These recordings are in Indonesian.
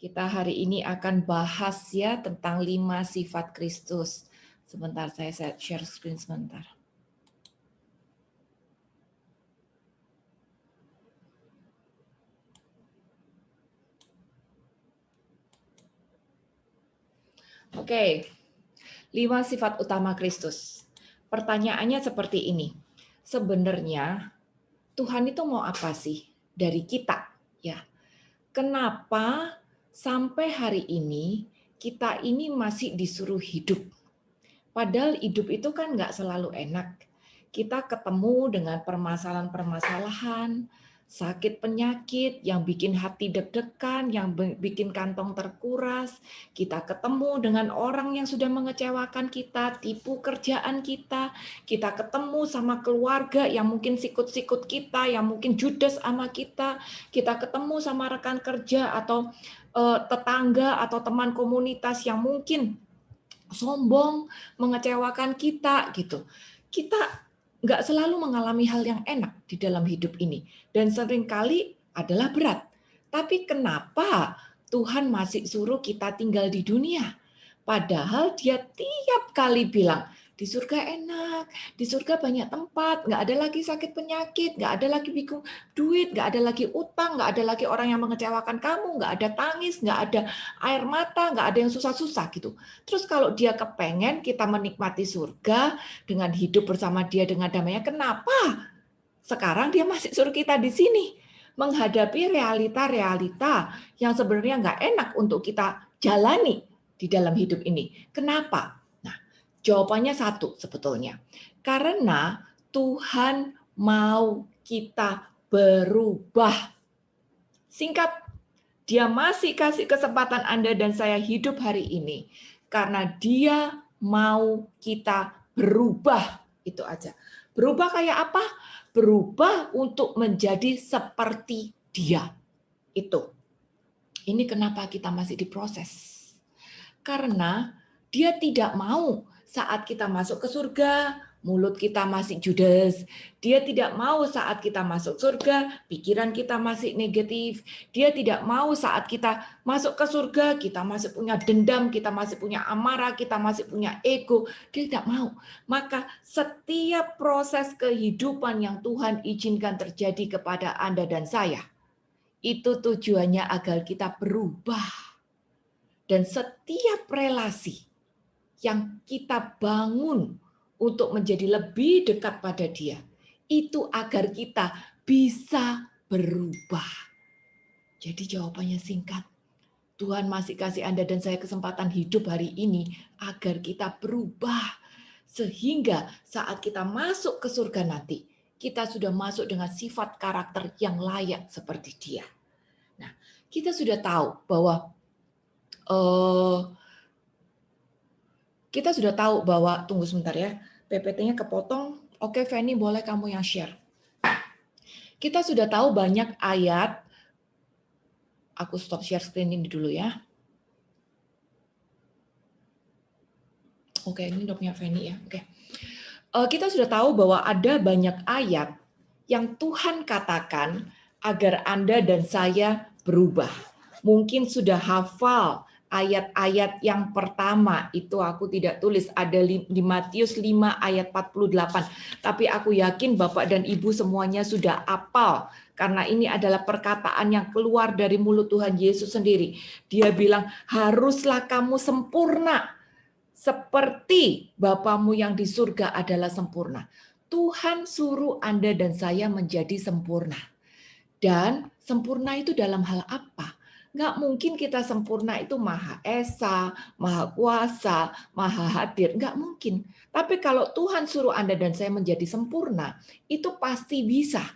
Kita hari ini akan bahas ya tentang 5 sifat Kristus. Sebentar, saya share screen sebentar. Oke, 5 sifat utama Kristus. Pertanyaannya seperti ini. Sebenarnya Tuhan itu mau apa sih dari kita? Ya, kenapa sampai hari ini kita ini masih disuruh hidup? Padahal hidup itu kan nggak selalu enak. Kita ketemu dengan permasalahan-permasalahan, sakit penyakit yang bikin hati deg-degan, yang bikin kantong terkuras. Kita ketemu dengan orang yang sudah mengecewakan kita, tipu kerjaan kita. Kita ketemu sama keluarga yang mungkin sikut-sikut kita, yang mungkin judes sama kita. Kita ketemu sama rekan kerja atau tetangga atau teman komunitas yang mungkin sombong, mengecewakan kita gitu. Kita nggak selalu mengalami hal yang enak di dalam hidup ini dan seringkali adalah berat. Tapi kenapa Tuhan masih suruh kita tinggal di dunia? Padahal dia tiap kali bilang, di surga enak, di surga banyak tempat, nggak ada lagi sakit penyakit, nggak ada lagi bingung duit, nggak ada lagi utang, nggak ada lagi orang yang mengecewakan kamu, nggak ada tangis, nggak ada air mata, nggak ada yang susah-susah gitu. Terus kalau dia kepengen kita menikmati surga dengan hidup bersama dia dengan damainya, kenapa sekarang dia masih suruh kita di sini menghadapi realita-realita yang sebenarnya nggak enak untuk kita jalani di dalam hidup ini? Kenapa? Nah, jawabannya satu sebetulnya. Karena Tuhan mau kita berubah. Singkat, dia masih kasih kesempatan Anda dan saya hidup hari ini karena dia mau kita berubah. Itu aja. Berubah kayak apa? Berubah untuk menjadi seperti dia. Itu. Ini kenapa kita masih diproses. Karena dia tidak mau saat kita masuk ke surga, mulut kita masih judes. Dia tidak mau saat kita masuk surga, pikiran kita masih negatif. Dia tidak mau saat kita masuk ke surga, kita masih punya dendam, kita masih punya amarah, kita masih punya ego. Dia tidak mau. Maka setiap proses kehidupan yang Tuhan izinkan terjadi kepada Anda dan saya, itu tujuannya agar kita berubah. Dan setiap relasi yang kita bangun untuk menjadi lebih dekat pada dia, itu agar kita bisa berubah. Jadi jawabannya singkat. Tuhan masih kasih Anda dan saya kesempatan hidup hari ini agar kita berubah. Sehingga saat kita masuk ke surga nanti, kita sudah masuk dengan sifat karakter yang layak seperti dia. Nah, kita sudah tahu bahwa kita sudah tahu bahwa, tunggu sebentar ya, PPT-nya kepotong. Oke, Feni, boleh kamu yang share. Kita sudah tahu banyak ayat. Aku stop share screen ini dulu ya. Oke, ini doknya Feni ya. Oke. Kita sudah tahu bahwa ada banyak ayat yang Tuhan katakan agar Anda dan saya berubah. Mungkin sudah hafal ayat-ayat yang pertama, itu aku tidak tulis, ada di Matius 5 ayat 48. Tapi aku yakin Bapak dan Ibu semuanya sudah hafal, karena ini adalah perkataan yang keluar dari mulut Tuhan Yesus sendiri. Dia bilang, haruslah kamu sempurna, seperti Bapamu yang di surga adalah sempurna. Tuhan suruh Anda dan saya menjadi sempurna. Dan sempurna itu dalam hal apa? Nggak mungkin kita sempurna itu Maha Esa, Maha Kuasa, Maha Hadir. Nggak mungkin. Tapi kalau Tuhan suruh Anda dan saya menjadi sempurna, itu pasti bisa.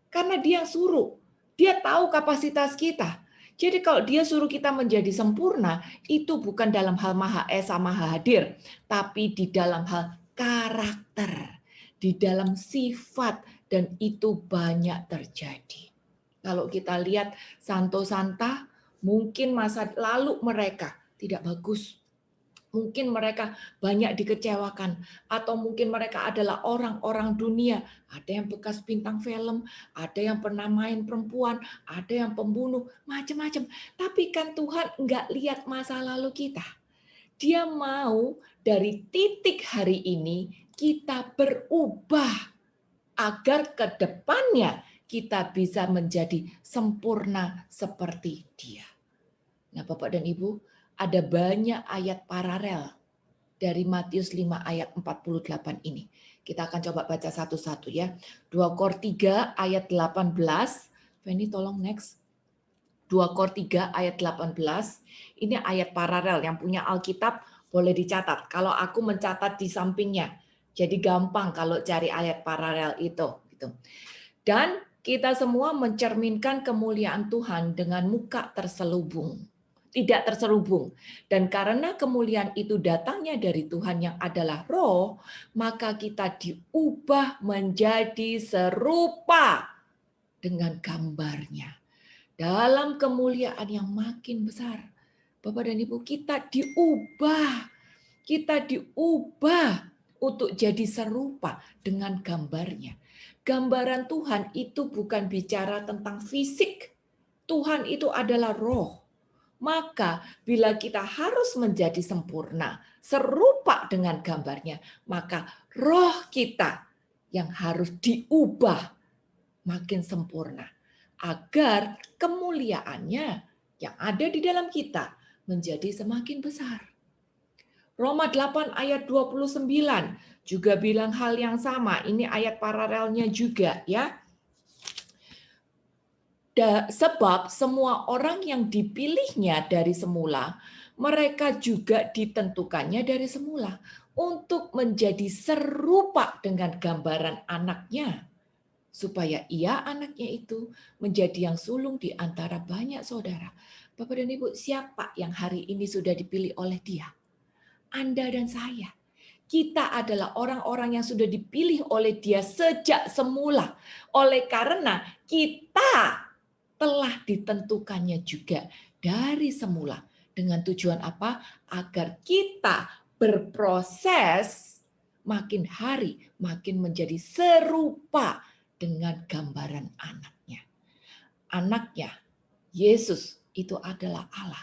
Karena dia suruh. Dia tahu kapasitas kita. Jadi kalau dia suruh kita menjadi sempurna, itu bukan dalam hal Maha Esa, Maha Hadir, tapi di dalam hal karakter, di dalam sifat, dan itu banyak terjadi. Kalau kita lihat Santo Santa, mungkin masa lalu mereka tidak bagus. Mungkin mereka banyak dikecewakan, atau mungkin mereka adalah orang-orang dunia. Ada yang bekas bintang film, ada yang pernah main perempuan, ada yang pembunuh, macam-macam. Tapi kan Tuhan enggak lihat masa lalu kita. Dia mau dari titik hari ini kita berubah agar ke depannya kita bisa menjadi sempurna seperti Dia. Nah, Bapak dan Ibu, ada banyak ayat paralel dari Matius 5 ayat 48 ini. Kita akan coba baca satu-satu ya. 2 Kor 3 ayat 18. Feni tolong next. 2 Kor 3 ayat 18. Ini ayat paralel, yang punya Alkitab boleh dicatat. Kalau aku mencatat di sampingnya, jadi gampang kalau cari ayat paralel itu. Gitu. Dan kita semua mencerminkan kemuliaan Tuhan dengan muka terselubung. Tidak terselubung. Dan karena kemuliaan itu datangnya dari Tuhan yang adalah roh, maka kita diubah menjadi serupa dengan gambarnya. Dalam kemuliaan yang makin besar. Bapak dan Ibu, kita diubah. Kita diubah untuk jadi serupa dengan gambarnya. Gambaran Tuhan itu bukan bicara tentang fisik. Tuhan itu adalah roh. Maka bila kita harus menjadi sempurna, serupa dengan gambarnya, maka roh kita yang harus diubah makin sempurna. Agar kemuliaannya yang ada di dalam kita menjadi semakin besar. Roma 8 ayat 29 juga bilang hal yang sama. Ini ayat paralelnya juga ya. Sebab semua orang yang dipilihnya dari semula, mereka juga ditentukannya dari semula untuk menjadi serupa dengan gambaran anaknya, supaya ia, anaknya itu, menjadi yang sulung di antara banyak saudara. Bapak dan Ibu, siapa yang hari ini sudah dipilih oleh Dia? Anda dan saya. Kita adalah orang-orang yang sudah dipilih oleh Dia sejak semula. Oleh karena kita telah ditentukannya juga dari semula. Dengan tujuan apa? Agar kita berproses makin hari makin menjadi serupa dengan gambaran anaknya. Anaknya, Yesus, itu adalah Allah.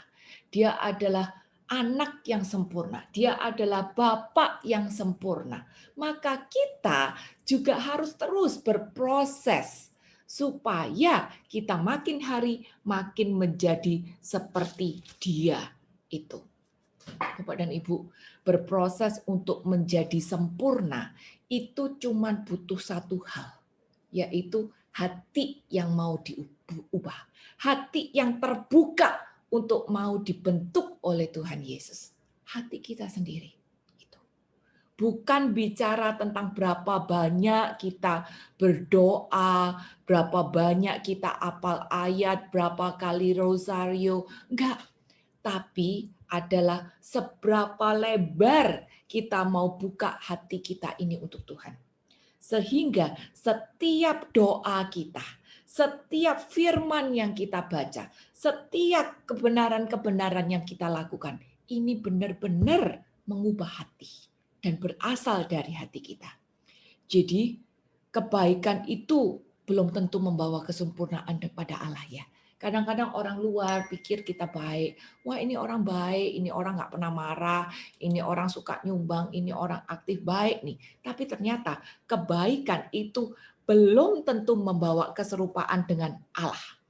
Dia adalah anak yang sempurna. Dia adalah Bapa yang sempurna. Maka kita juga harus terus berproses supaya kita makin hari makin menjadi seperti Dia itu. Bapak dan Ibu, berproses untuk menjadi sempurna itu cuma butuh satu hal, yaitu hati yang mau diubah. Hati yang terbuka untuk mau dibentuk oleh Tuhan Yesus. Hati kita sendiri. Bukan bicara tentang berapa banyak kita berdoa, berapa banyak kita hafal ayat, berapa kali rosario. Enggak. Tapi adalah seberapa lebar kita mau buka hati kita ini untuk Tuhan. Sehingga setiap doa kita, setiap firman yang kita baca, setiap kebenaran-kebenaran yang kita lakukan, ini benar-benar mengubah hati dan berasal dari hati kita. Jadi kebaikan itu belum tentu membawa kesempurnaan kepada Allah ya. Kadang-kadang orang luar pikir kita baik. Wah, ini orang baik, ini orang nggak pernah marah, ini orang suka nyumbang, ini orang aktif, baik nih. Tapi ternyata kebaikan itu belum tentu membawa keserupaan dengan Allah.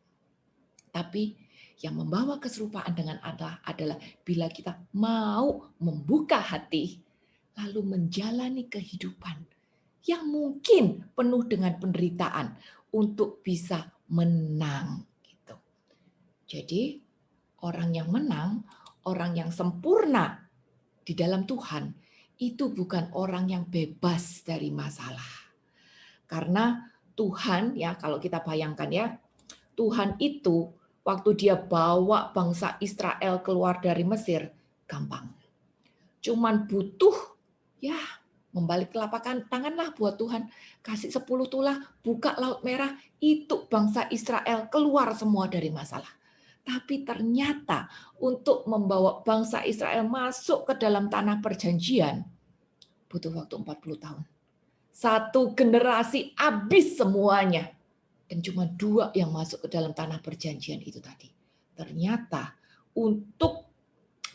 Tapi yang membawa keserupaan dengan Allah adalah bila kita mau membuka hati, lalu menjalani kehidupan yang mungkin penuh dengan penderitaan untuk bisa menang. Gitu. Jadi orang yang menang, orang yang sempurna di dalam Tuhan, itu bukan orang yang bebas dari masalah. Karena Tuhan, ya kalau kita bayangkan ya, Tuhan itu waktu Dia bawa bangsa Israel keluar dari Mesir, gampang. Cuman butuh ya membalik telapak tanganlah buat Tuhan. Kasih 10 tulah, buka Laut Merah, itu bangsa Israel keluar semua dari masalah. Tapi ternyata untuk membawa bangsa Israel masuk ke dalam tanah perjanjian, butuh waktu 40 tahun. Satu generasi habis semuanya. Dan cuma 2 yang masuk ke dalam tanah perjanjian itu tadi. Ternyata untuk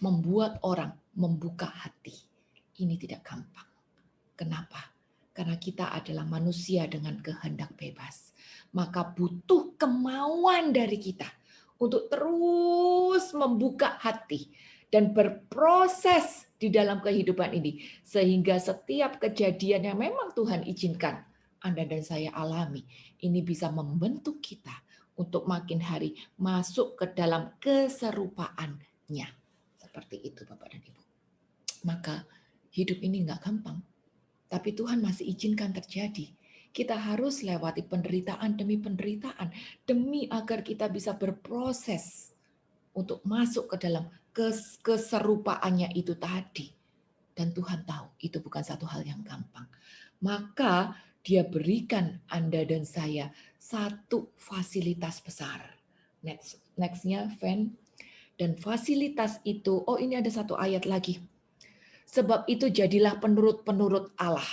membuat orang membuka hati, ini tidak gampang. Kenapa? Karena kita adalah manusia dengan kehendak bebas. Maka butuh kemauan dari kita untuk terus membuka hati dan berproses di dalam kehidupan ini. Sehingga setiap kejadian yang memang Tuhan izinkan Anda dan saya alami, ini bisa membentuk kita untuk makin hari masuk ke dalam keserupaannya. Seperti itu Bapak dan Ibu. Maka hidup ini nggak gampang. Tapi Tuhan masih izinkan terjadi. Kita harus lewati penderitaan demi penderitaan. Demi agar kita bisa berproses untuk masuk ke dalam keserupaannya itu tadi. Dan Tuhan tahu itu bukan satu hal yang gampang. Maka Dia berikan Anda dan saya satu fasilitas besar. Nextnya, Van. Dan fasilitas itu, ini ada satu ayat lagi. Sebab itu jadilah penurut-penurut Allah.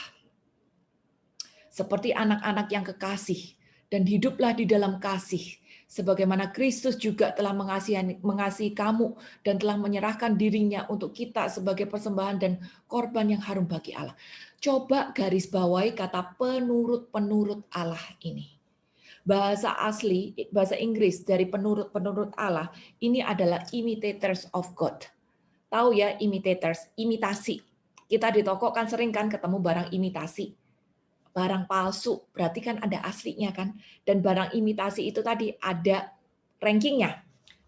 Seperti anak-anak yang kekasih. Dan hiduplah di dalam kasih. Sebagaimana Kristus juga telah mengasihi kamu. Dan telah menyerahkan dirinya untuk kita sebagai persembahan dan korban yang harum bagi Allah. Coba garis bawahi kata penurut-penurut Allah ini. Bahasa asli, bahasa Inggris dari penurut-penurut Allah. Ini adalah imitators of God. Tahu ya, imitators, imitasi. Kita di toko kan sering kan ketemu barang imitasi. Barang palsu, berarti kan ada aslinya kan. Dan barang imitasi itu tadi ada rankingnya.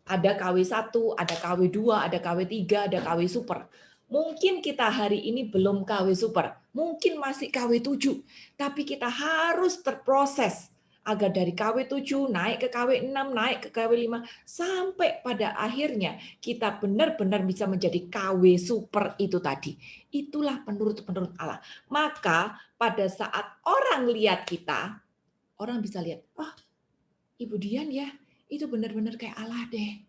Ada KW1, ada KW2, ada KW3, ada KW super. Mungkin kita hari ini belum KW super. Mungkin masih KW7. Tapi kita harus terproses agar dari KW7 naik ke KW6, naik ke KW5, sampai pada akhirnya kita benar-benar bisa menjadi KW super itu tadi. Itulah penurut-penurut Allah. Maka pada saat orang lihat kita, orang bisa lihat, Ibu Dian ya, itu benar-benar kayak Allah deh.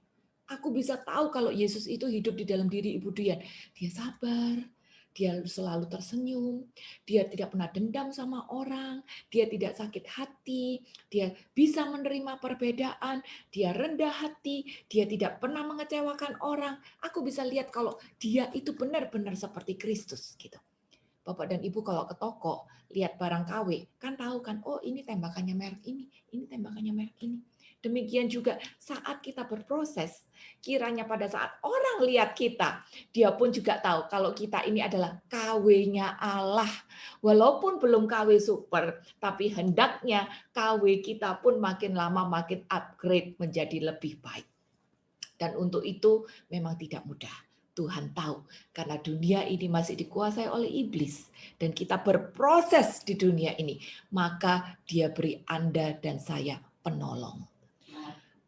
Aku bisa tahu kalau Yesus itu hidup di dalam diri Ibu Dian. Dia sabar, dia selalu tersenyum, dia tidak pernah dendam sama orang, dia tidak sakit hati, dia bisa menerima perbedaan, dia rendah hati, dia tidak pernah mengecewakan orang. Aku bisa lihat kalau dia itu benar-benar seperti Kristus gitu. Bapak dan Ibu kalau ke toko, lihat barang KW, kan tahu kan, ini tembakannya merek ini tembakannya merek ini. Demikian juga saat kita berproses, kiranya pada saat orang lihat kita, dia pun juga tahu kalau kita ini adalah KW-nya Allah. Walaupun belum KW super, tapi hendaknya KW kita pun makin lama makin upgrade menjadi lebih baik. Dan untuk itu memang tidak mudah. Tuhan tahu, karena dunia ini masih dikuasai oleh iblis. Dan kita berproses di dunia ini, maka Dia beri Anda dan saya penolong.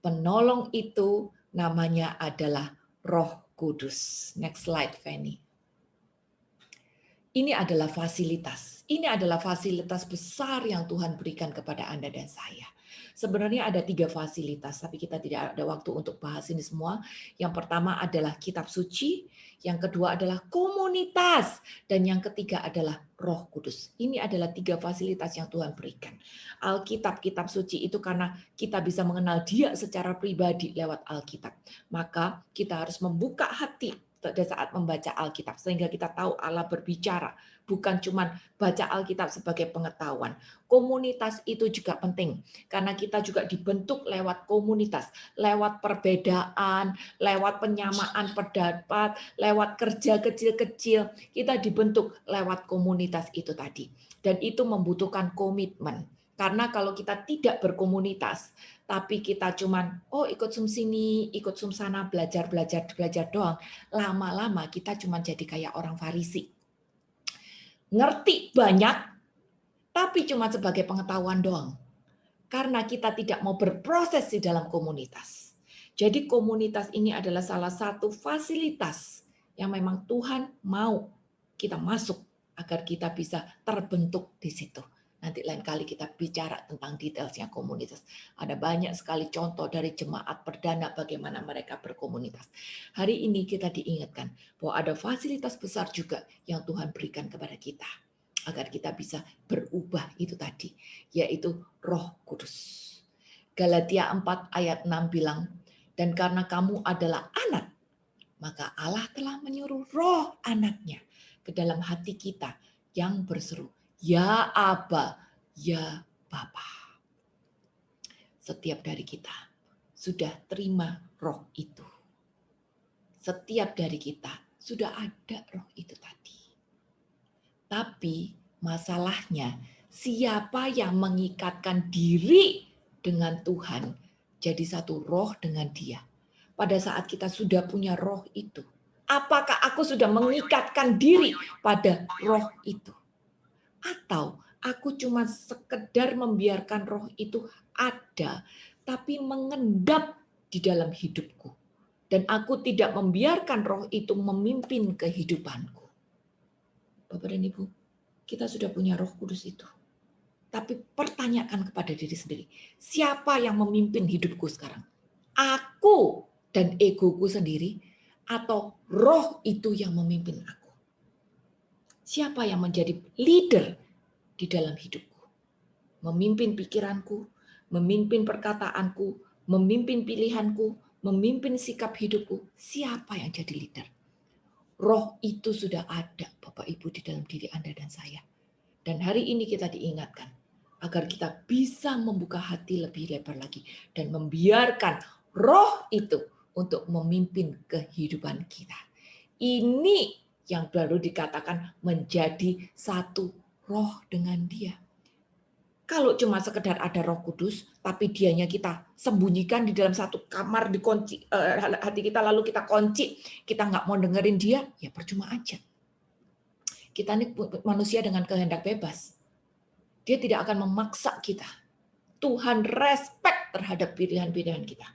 Penolong itu namanya adalah Roh Kudus. Next slide, Fanny. Ini adalah fasilitas. Ini adalah fasilitas besar yang Tuhan berikan kepada Anda dan saya. Sebenarnya ada 3 fasilitas, tapi kita tidak ada waktu untuk bahas ini semua. Yang pertama adalah kitab suci, yang kedua adalah komunitas, dan yang ketiga adalah Roh Kudus. Ini adalah 3 fasilitas yang Tuhan berikan. Alkitab, kitab suci itu karena kita bisa mengenal Dia secara pribadi lewat Alkitab. Maka kita harus membuka hati pada saat membaca Alkitab, sehingga kita tahu Allah berbicara, bukan cuma baca Alkitab sebagai pengetahuan. Komunitas itu juga penting, karena kita juga dibentuk lewat komunitas, lewat perbedaan, lewat penyamaan pendapat, lewat kerja kecil-kecil, kita dibentuk lewat komunitas itu tadi. Dan itu membutuhkan komitmen. Karena kalau kita tidak berkomunitas, tapi kita cuman ikut sum sini, ikut sum sana, belajar doang, lama-lama kita cuma jadi kayak orang Farisi. Ngerti banyak, tapi cuma sebagai pengetahuan doang. Karena kita tidak mau berproses di dalam komunitas. Jadi komunitas ini adalah salah satu fasilitas yang memang Tuhan mau kita masuk agar kita bisa terbentuk di situ. Nanti lain kali kita bicara tentang detailsnya komunitas. Ada banyak sekali contoh dari jemaat perdana bagaimana mereka berkomunitas. Hari ini kita diingatkan bahwa ada fasilitas besar juga yang Tuhan berikan kepada kita. Agar kita bisa berubah itu tadi, yaitu Roh Kudus. Galatia 4 ayat 6 bilang, dan karena kamu adalah anak, maka Allah telah menyuruh roh anaknya ke dalam hati kita yang berseru, ya Aba, ya Bapa. Setiap dari kita sudah terima roh itu. Setiap dari kita sudah ada roh itu tadi. Tapi masalahnya, siapa yang mengikatkan diri dengan Tuhan jadi satu roh dengan Dia? Pada saat kita sudah punya roh itu, apakah aku sudah mengikatkan diri pada roh itu? Atau aku cuma sekedar membiarkan roh itu ada, tapi mengendap di dalam hidupku. Dan aku tidak membiarkan roh itu memimpin kehidupanku. Bapak dan Ibu, kita sudah punya Roh Kudus itu. Tapi pertanyakan kepada diri sendiri, siapa yang memimpin hidupku sekarang? Aku dan egoku sendiri atau roh itu yang memimpin aku? Siapa yang menjadi leader di dalam hidupku? Memimpin pikiranku, memimpin perkataanku, memimpin pilihanku, memimpin sikap hidupku. Siapa yang jadi leader? Roh itu sudah ada, Bapak Ibu, di dalam diri Anda dan saya. Dan hari ini kita diingatkan agar kita bisa membuka hati lebih lebar lagi dan membiarkan roh itu untuk memimpin kehidupan kita. Ini yang baru dikatakan menjadi satu roh dengan Dia. Kalau cuma sekedar ada Roh Kudus, tapi dianya kita sembunyikan di dalam satu kamar, dikunci hati kita, lalu kita kunci, kita nggak mau dengerin Dia, ya percuma aja. Kita ini manusia dengan kehendak bebas. Dia tidak akan memaksa kita. Tuhan respect terhadap pilihan-pilihan kita.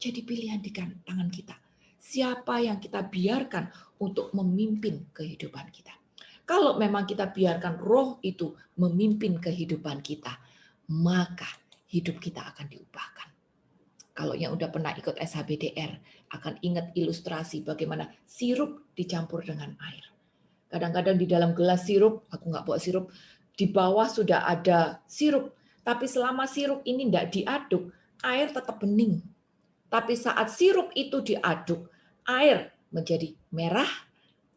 Jadi pilihan di tangan kita. Siapa yang kita biarkan untuk memimpin kehidupan kita. Kalau memang kita biarkan roh itu memimpin kehidupan kita, maka hidup kita akan diubahkan. Kalau yang udah pernah ikut SHBDR, akan ingat ilustrasi bagaimana sirup dicampur dengan air. Kadang-kadang di dalam gelas sirup, aku nggak bawa sirup, di bawah sudah ada sirup. Tapi selama sirup ini tidak diaduk, air tetap bening. Tapi saat sirup itu diaduk, air menjadi merah,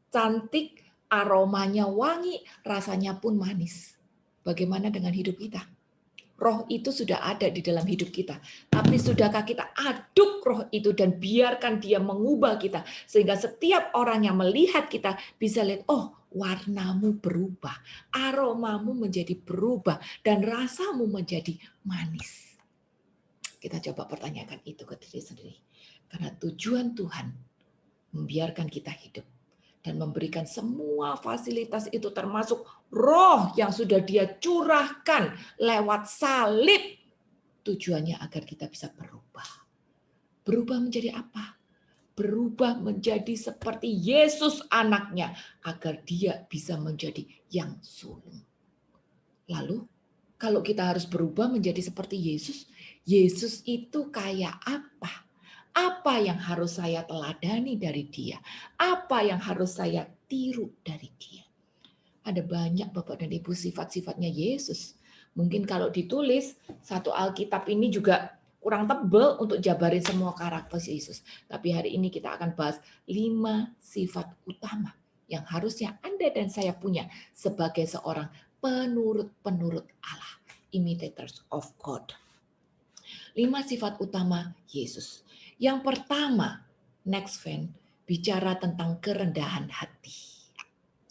cantik, aromanya wangi, rasanya pun manis. Bagaimana dengan hidup kita? Roh itu sudah ada di dalam hidup kita. Tapi sudahkah kita aduk roh itu dan biarkan dia mengubah kita. Sehingga setiap orang yang melihat kita bisa lihat, oh warnamu berubah. Aromamu menjadi berubah. Dan rasamu menjadi manis. Kita coba pertanyakan itu ke diri sendiri. Karena tujuan Tuhan membiarkan kita hidup. Dan memberikan semua fasilitas itu termasuk roh yang sudah Dia curahkan lewat salib. Tujuannya agar kita bisa berubah. Berubah menjadi apa? Berubah menjadi seperti Yesus anaknya. Agar Dia bisa menjadi yang sulung. Lalu kalau kita harus berubah menjadi seperti Yesus, Yesus itu kayak apa? Apa yang harus saya teladani dari Dia? Apa yang harus saya tiru dari Dia? Ada banyak Bapak dan Ibu sifat-sifatnya Yesus. Mungkin kalau ditulis, satu Alkitab ini juga kurang tebal untuk jabarin semua karakter Yesus. Tapi hari ini kita akan bahas 5 sifat utama yang harusnya Anda dan saya punya sebagai seorang penurut-penurut Allah. Imitators of God. 5 sifat utama Yesus. Yang pertama, next Van, bicara tentang kerendahan hati.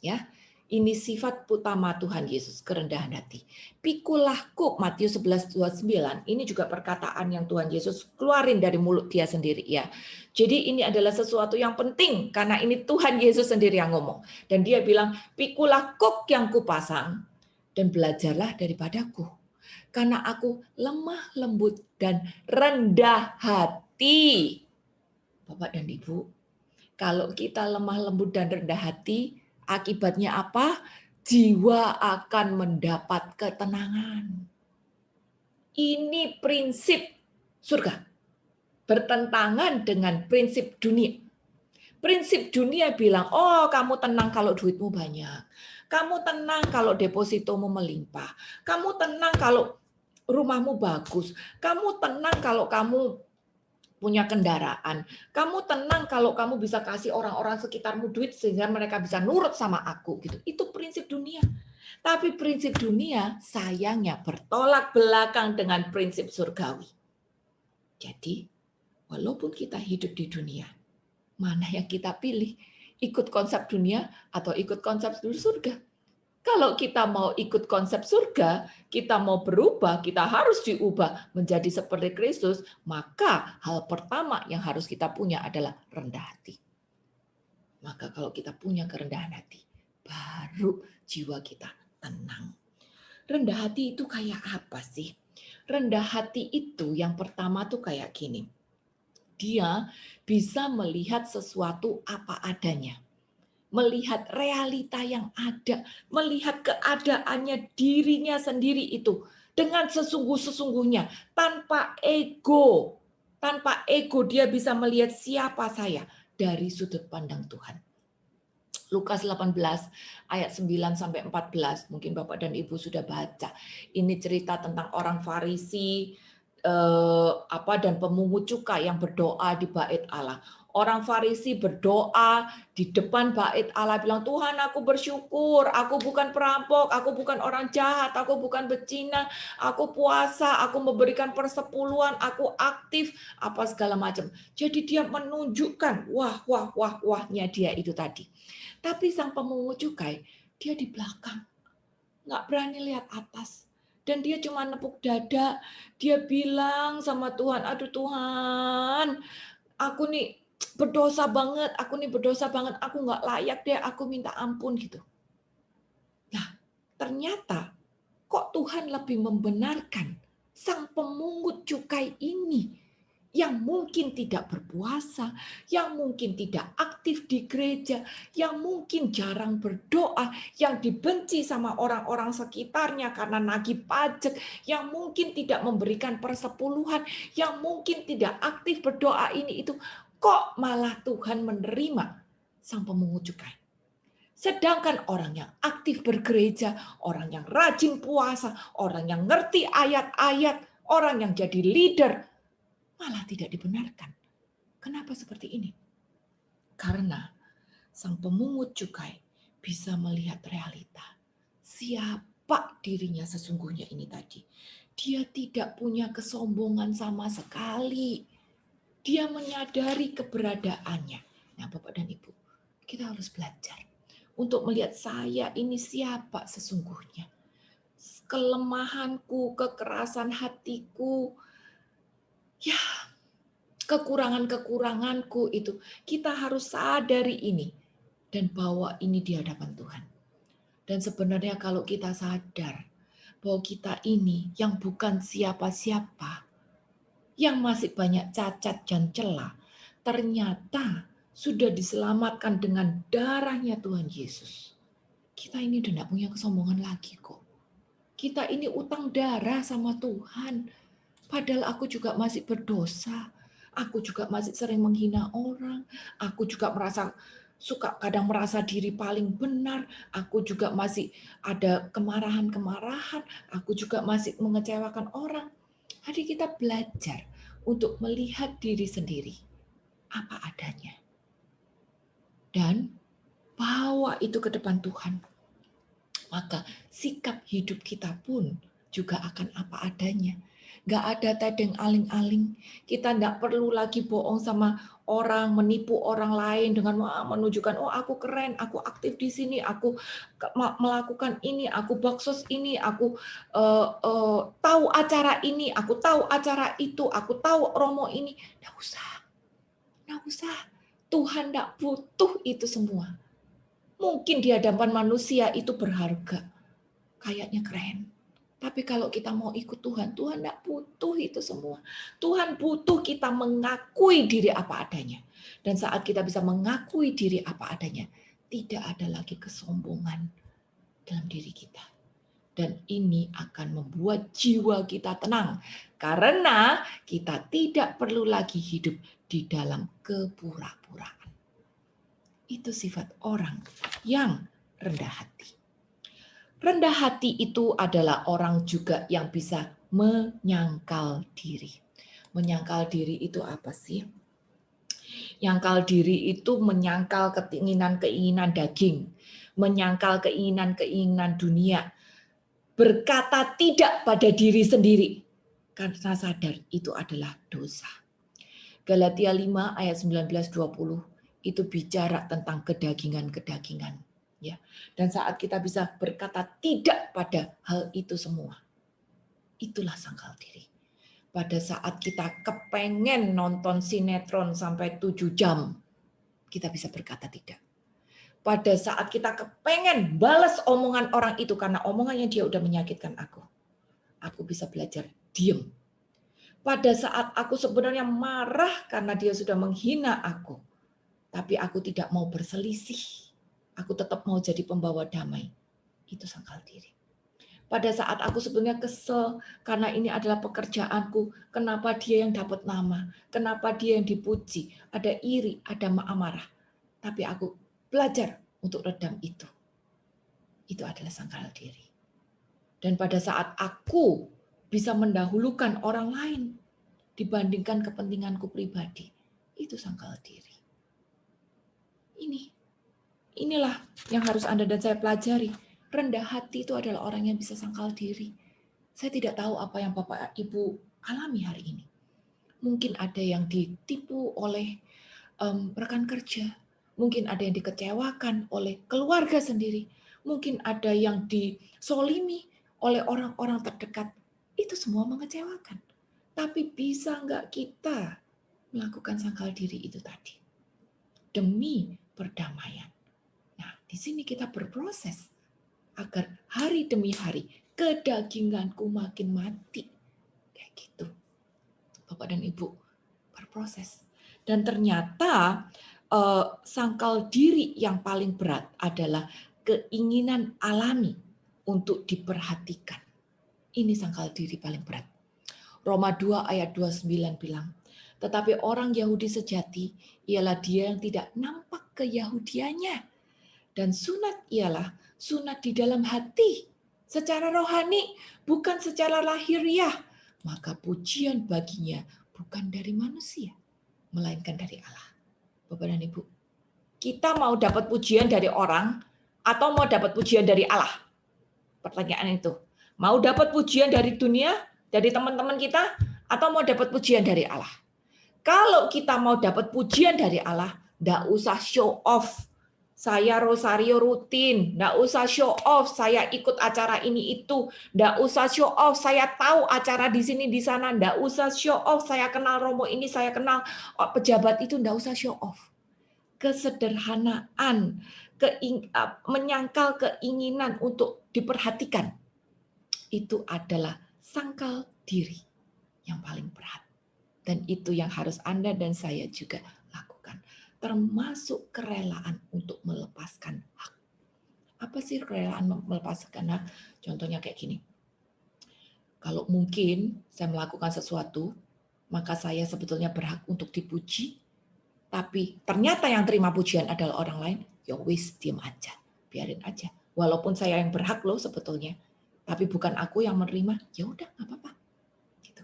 Ya, ini sifat utama Tuhan Yesus, kerendahan hati. Pikulahku, Matius 11:29, ini juga perkataan yang Tuhan Yesus keluarin dari mulut Dia sendiri ya. Jadi ini adalah sesuatu yang penting karena ini Tuhan Yesus sendiri yang ngomong. Dan Dia bilang, pikulah kuk yang kupasang dan belajarlah daripadaku. Karena aku lemah lembut dan rendah hati. Bapak dan Ibu, kalau kita lemah lembut dan rendah hati, akibatnya apa? jiwa akan mendapat ketenangan. Ini prinsip surga. Bertentangan dengan prinsip dunia. Prinsip dunia bilang, oh kamu tenang kalau duitmu banyak. Kamu tenang kalau depositomu melimpah. Kamu tenang kalau rumahmu bagus. Kamu tenang kalau kamu punya kendaraan. Kamu tenang kalau kamu bisa kasih orang-orang sekitarmu duit sehingga mereka bisa nurut sama aku. Gitu. Itu prinsip dunia. Tapi prinsip dunia sayangnya bertolak belakang dengan prinsip surgawi. Jadi, walaupun kita hidup di dunia, mana yang kita pilih? Ikut konsep dunia atau ikut konsep surga? Kalau kita mau ikut konsep surga, kita mau berubah, kita harus diubah menjadi seperti Kristus, maka hal pertama yang harus kita punya adalah rendah hati. Maka kalau kita punya kerendahan hati, baru jiwa kita tenang. Rendah hati itu kayak apa sih? Rendah hati itu yang pertama tuh kayak gini. Dia bisa melihat sesuatu apa adanya. Melihat realita yang ada. Melihat keadaannya dirinya sendiri itu. Dengan sesungguh-sesungguhnya. Tanpa ego. Tanpa ego dia bisa melihat siapa saya dari sudut pandang Tuhan. Lukas 18 ayat 9 sampai 14, mungkin Bapak dan Ibu sudah baca. Ini cerita tentang orang Farisi dan pemungut cukai yang berdoa di bait Allah. Orang Farisi berdoa di depan bait Allah bilang, Tuhan aku bersyukur, aku bukan perampok, aku bukan orang jahat, aku bukan berzina, aku puasa, aku memberikan persepuluhan, aku aktif, apa segala macam. Jadi dia menunjukkan wahnya dia itu tadi. Tapi sang pemungut cukai, dia di belakang. Nggak berani lihat atas. Dan dia cuma nepuk dada. Dia bilang sama Tuhan, aduh Tuhan, aku nih berdosa banget, aku nggak layak deh, aku minta ampun gitu. Nah, ternyata kok Tuhan lebih membenarkan sang pemungut cukai ini yang mungkin tidak berpuasa, yang mungkin tidak aktif di gereja, yang mungkin jarang berdoa, yang dibenci sama orang-orang sekitarnya karena nagih pajak, yang mungkin tidak memberikan persepuluhan, yang mungkin tidak aktif berdoa ini itu, kok malah Tuhan menerima sang pemungut cukai. Sedangkan orang yang aktif bergereja, orang yang rajin puasa, orang yang ngerti ayat-ayat, orang yang jadi leader, malah tidak dibenarkan. Kenapa seperti ini? Karena sang pemungut cukai bisa melihat realita. Siapa dirinya sesungguhnya ini tadi. Dia tidak punya kesombongan sama sekali. Dia menyadari keberadaannya. Nah, Bapak dan Ibu, kita harus belajar untuk melihat saya ini siapa sesungguhnya. Kelemahanku, kekerasan hatiku, ya kekurangan-kekuranganku itu. Kita harus sadari ini dan bawa ini di hadapan Tuhan. Dan sebenarnya kalau kita sadar bahwa kita ini yang bukan siapa-siapa, yang masih banyak cacat dan celah, ternyata sudah diselamatkan dengan darahnya Tuhan Yesus. Kita ini udah tidak punya kesombongan lagi kok. Kita ini utang darah sama Tuhan. Padahal aku juga masih berdosa. Aku juga masih sering menghina orang. Aku juga kadang merasa diri paling benar. Aku juga masih ada kemarahan-kemarahan. Aku juga masih mengecewakan orang. Jadi kita belajar untuk melihat diri sendiri apa adanya. Dan bawa itu ke depan Tuhan. Maka sikap hidup kita pun juga akan apa adanya. Nggak ada tedeng aling-aling. Kita nggak perlu lagi bohong sama orang, menipu orang lain dengan menunjukkan, oh aku keren, aku aktif di sini, aku melakukan ini, aku baksos ini, aku tahu acara ini, aku tahu acara itu, aku tahu romo ini. Nggak usah. Tuhan nggak butuh itu semua. Mungkin di hadapan manusia itu berharga. Kayaknya keren. Tapi kalau kita mau ikut Tuhan, Tuhan tidak butuh itu semua. Tuhan butuh kita mengakui diri apa adanya. Dan saat kita bisa mengakui diri apa adanya, tidak ada lagi kesombongan. dalam diri kita. Dan ini akan membuat jiwa kita tenang. Karena kita tidak perlu lagi hidup di dalam kepura-puraan. Itu sifat orang yang rendah hati. Rendah hati itu adalah orang juga yang bisa menyangkal diri. Menyangkal diri itu apa sih? Nyangkal diri itu menyangkal keinginan-keinginan daging, menyangkal keinginan-keinginan dunia, berkata tidak pada diri sendiri karena sadar itu adalah dosa. Galatia 5 ayat 19-20 itu bicara tentang kedagingan-kedagingan, ya. Dan saat kita bisa berkata tidak pada hal itu semua, itulah sangkal diri. Pada saat kita kepengen nonton sinetron sampai 7 jam, kita bisa berkata tidak. Pada saat kita kepengen balas omongan orang itu karena omongannya dia udah menyakitkan aku bisa belajar diam. Pada saat aku sebenarnya marah karena dia sudah menghina aku, tapi aku tidak mau berselisih, aku tetap mau jadi pembawa damai. Itu sangkal diri. Pada saat aku sebenarnya kesel karena ini adalah pekerjaanku, kenapa dia yang dapat nama, kenapa dia yang dipuji, ada iri, ada amarah. Tapi aku belajar untuk redam itu. Itu adalah sangkal diri. Dan pada saat aku bisa mendahulukan orang lain dibandingkan kepentinganku pribadi, itu sangkal diri. Inilah yang harus Anda dan saya pelajari. Rendah hati itu adalah orang yang bisa sangkal diri. Saya tidak tahu apa yang Bapak Ibu alami hari ini. Mungkin ada yang ditipu oleh rekan kerja. Mungkin ada yang dikecewakan oleh keluarga sendiri. Mungkin ada yang disolimi oleh orang-orang terdekat. Itu semua mengecewakan. Tapi bisa nggak kita melakukan sangkal diri itu tadi? Demi perdamaian. Nah, di sini kita berproses agar hari demi hari kedaginganku makin mati. Kayak gitu. Bapak dan Ibu berproses. Dan ternyata sangkal diri yang paling berat adalah keinginan alami untuk diperhatikan. Ini sangkal diri paling berat. Roma 2 ayat 29 bilang, tetapi orang Yahudi sejati ialah dia yang tidak nampak keyahudiannya. Dan sunat ialah sunat di dalam hati, secara rohani, bukan secara lahiriah. Maka pujian baginya bukan dari manusia, melainkan dari Allah. Bapak dan Ibu, kita mau dapat pujian dari orang atau mau dapat pujian dari Allah? Pertanyaan itu. Mau dapat pujian dari dunia, dari teman-teman kita, atau mau dapat pujian dari Allah? Kalau kita mau dapat pujian dari Allah, enggak usah show off. Saya rosario rutin, enggak usah show off, saya ikut acara ini itu, enggak usah show off, saya tahu acara di sini di sana, enggak usah show off, saya kenal romo ini, saya kenal pejabat itu, enggak usah show off. Kesederhanaan, menyangkal keinginan untuk diperhatikan, itu adalah sangkal diri yang paling berat. Dan itu yang harus Anda dan saya juga lakukan. Termasuk kerelaan untuk melepaskan hak. Apa sih kerelaan melepaskan hak? Contohnya kayak gini. Kalau mungkin saya melakukan sesuatu, maka saya sebetulnya berhak untuk dipuji, tapi ternyata yang terima pujian adalah orang lain, ya wis, diam aja, biarin aja. Walaupun saya yang berhak loh sebetulnya, tapi bukan aku yang menerima, ya udah nggak apa-apa. Gitu.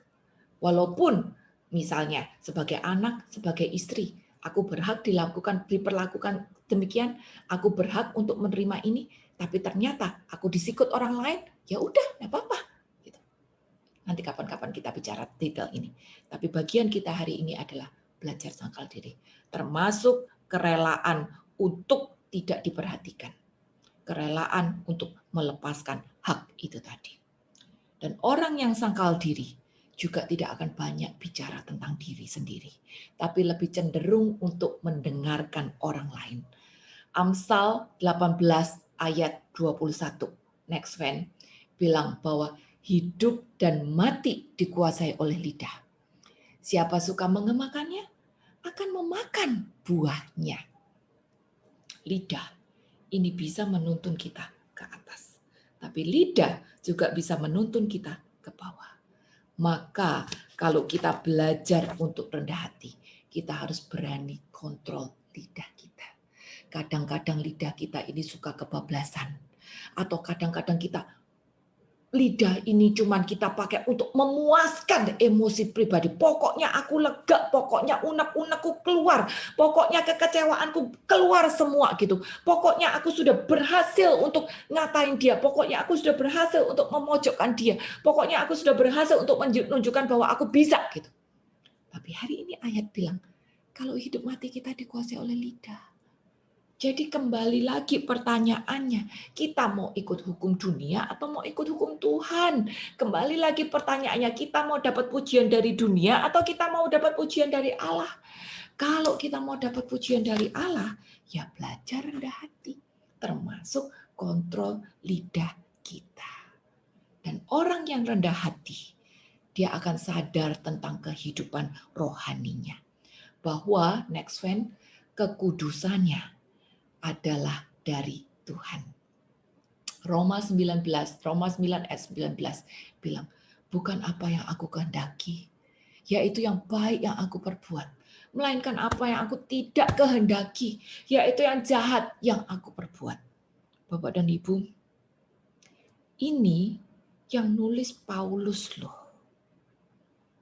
Walaupun misalnya sebagai anak, sebagai istri, aku berhak diperlakukan demikian, aku berhak untuk menerima ini, tapi ternyata aku disikut orang lain, ya udah nggak apa-apa. Gitu. Nanti kapan-kapan kita bicara detail ini. Tapi bagian kita hari ini adalah belajar sangkal diri, termasuk kerelaan untuk tidak diperhatikan, kerelaan untuk melepaskan hak itu tadi. Dan orang yang sangkal diri juga tidak akan banyak bicara tentang diri sendiri, tapi lebih cenderung untuk mendengarkan orang lain. Amsal 18 ayat 21, next one, bilang bahwa hidup dan mati dikuasai oleh lidah. Siapa suka mengemakannya akan memakan buahnya. Lidah ini bisa menuntun kita ke atas. Tapi lidah juga bisa menuntun kita ke bawah. Maka kalau kita belajar untuk rendah hati, kita harus berani kontrol lidah kita. Kadang-kadang lidah kita ini suka kebablasan. Atau kadang-kadang kita lidah ini cuman kita pakai untuk memuaskan emosi pribadi. Pokoknya aku lega, pokoknya unek-unekku keluar, pokoknya kekecewaanku keluar semua gitu. Pokoknya aku sudah berhasil untuk ngatain dia, pokoknya aku sudah berhasil untuk memojokkan dia, pokoknya aku sudah berhasil untuk menunjukkan bahwa aku bisa gitu. Tapi hari ini ayat bilang, kalau hidup mati kita dikuasai oleh lidah. Jadi kembali lagi pertanyaannya, kita mau ikut hukum dunia atau mau ikut hukum Tuhan? Kembali lagi pertanyaannya, kita mau dapat pujian dari dunia atau kita mau dapat pujian dari Allah? Kalau kita mau dapat pujian dari Allah, ya belajar rendah hati, termasuk kontrol lidah kita. Dan orang yang rendah hati, dia akan sadar tentang kehidupan rohaninya. Bahwa, next one, kekudusannya adalah dari Tuhan. Roma 9 ayat 19 bilang, bukan apa yang aku kehendaki, yaitu yang baik yang aku perbuat, melainkan apa yang aku tidak kehendaki, yaitu yang jahat yang aku perbuat. Bapak dan Ibu, ini yang nulis Paulus loh.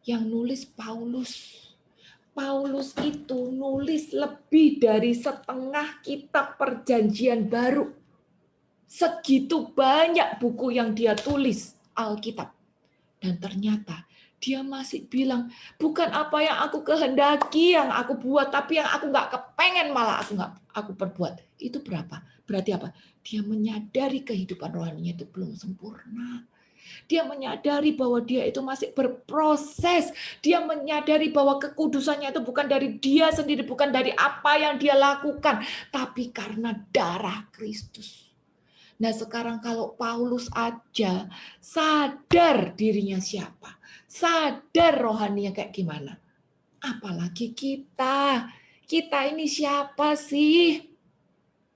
Yang nulis Paulus. Paulus itu nulis lebih dari setengah kitab Perjanjian Baru. Segitu banyak buku yang dia tulis, Alkitab. Dan ternyata dia masih bilang, bukan apa yang aku kehendaki yang aku buat, tapi yang aku nggak kepengen malah aku perbuat. Itu berapa? Berarti apa? Dia menyadari kehidupan rohaninya itu belum sempurna. Dia menyadari bahwa dia itu masih berproses. Dia menyadari bahwa kekudusannya itu bukan dari dia sendiri, bukan dari apa yang dia lakukan, tapi karena darah Kristus. Nah sekarang kalau Paulus aja sadar dirinya siapa, sadar rohaninya kayak gimana. Apalagi kita ini siapa sih?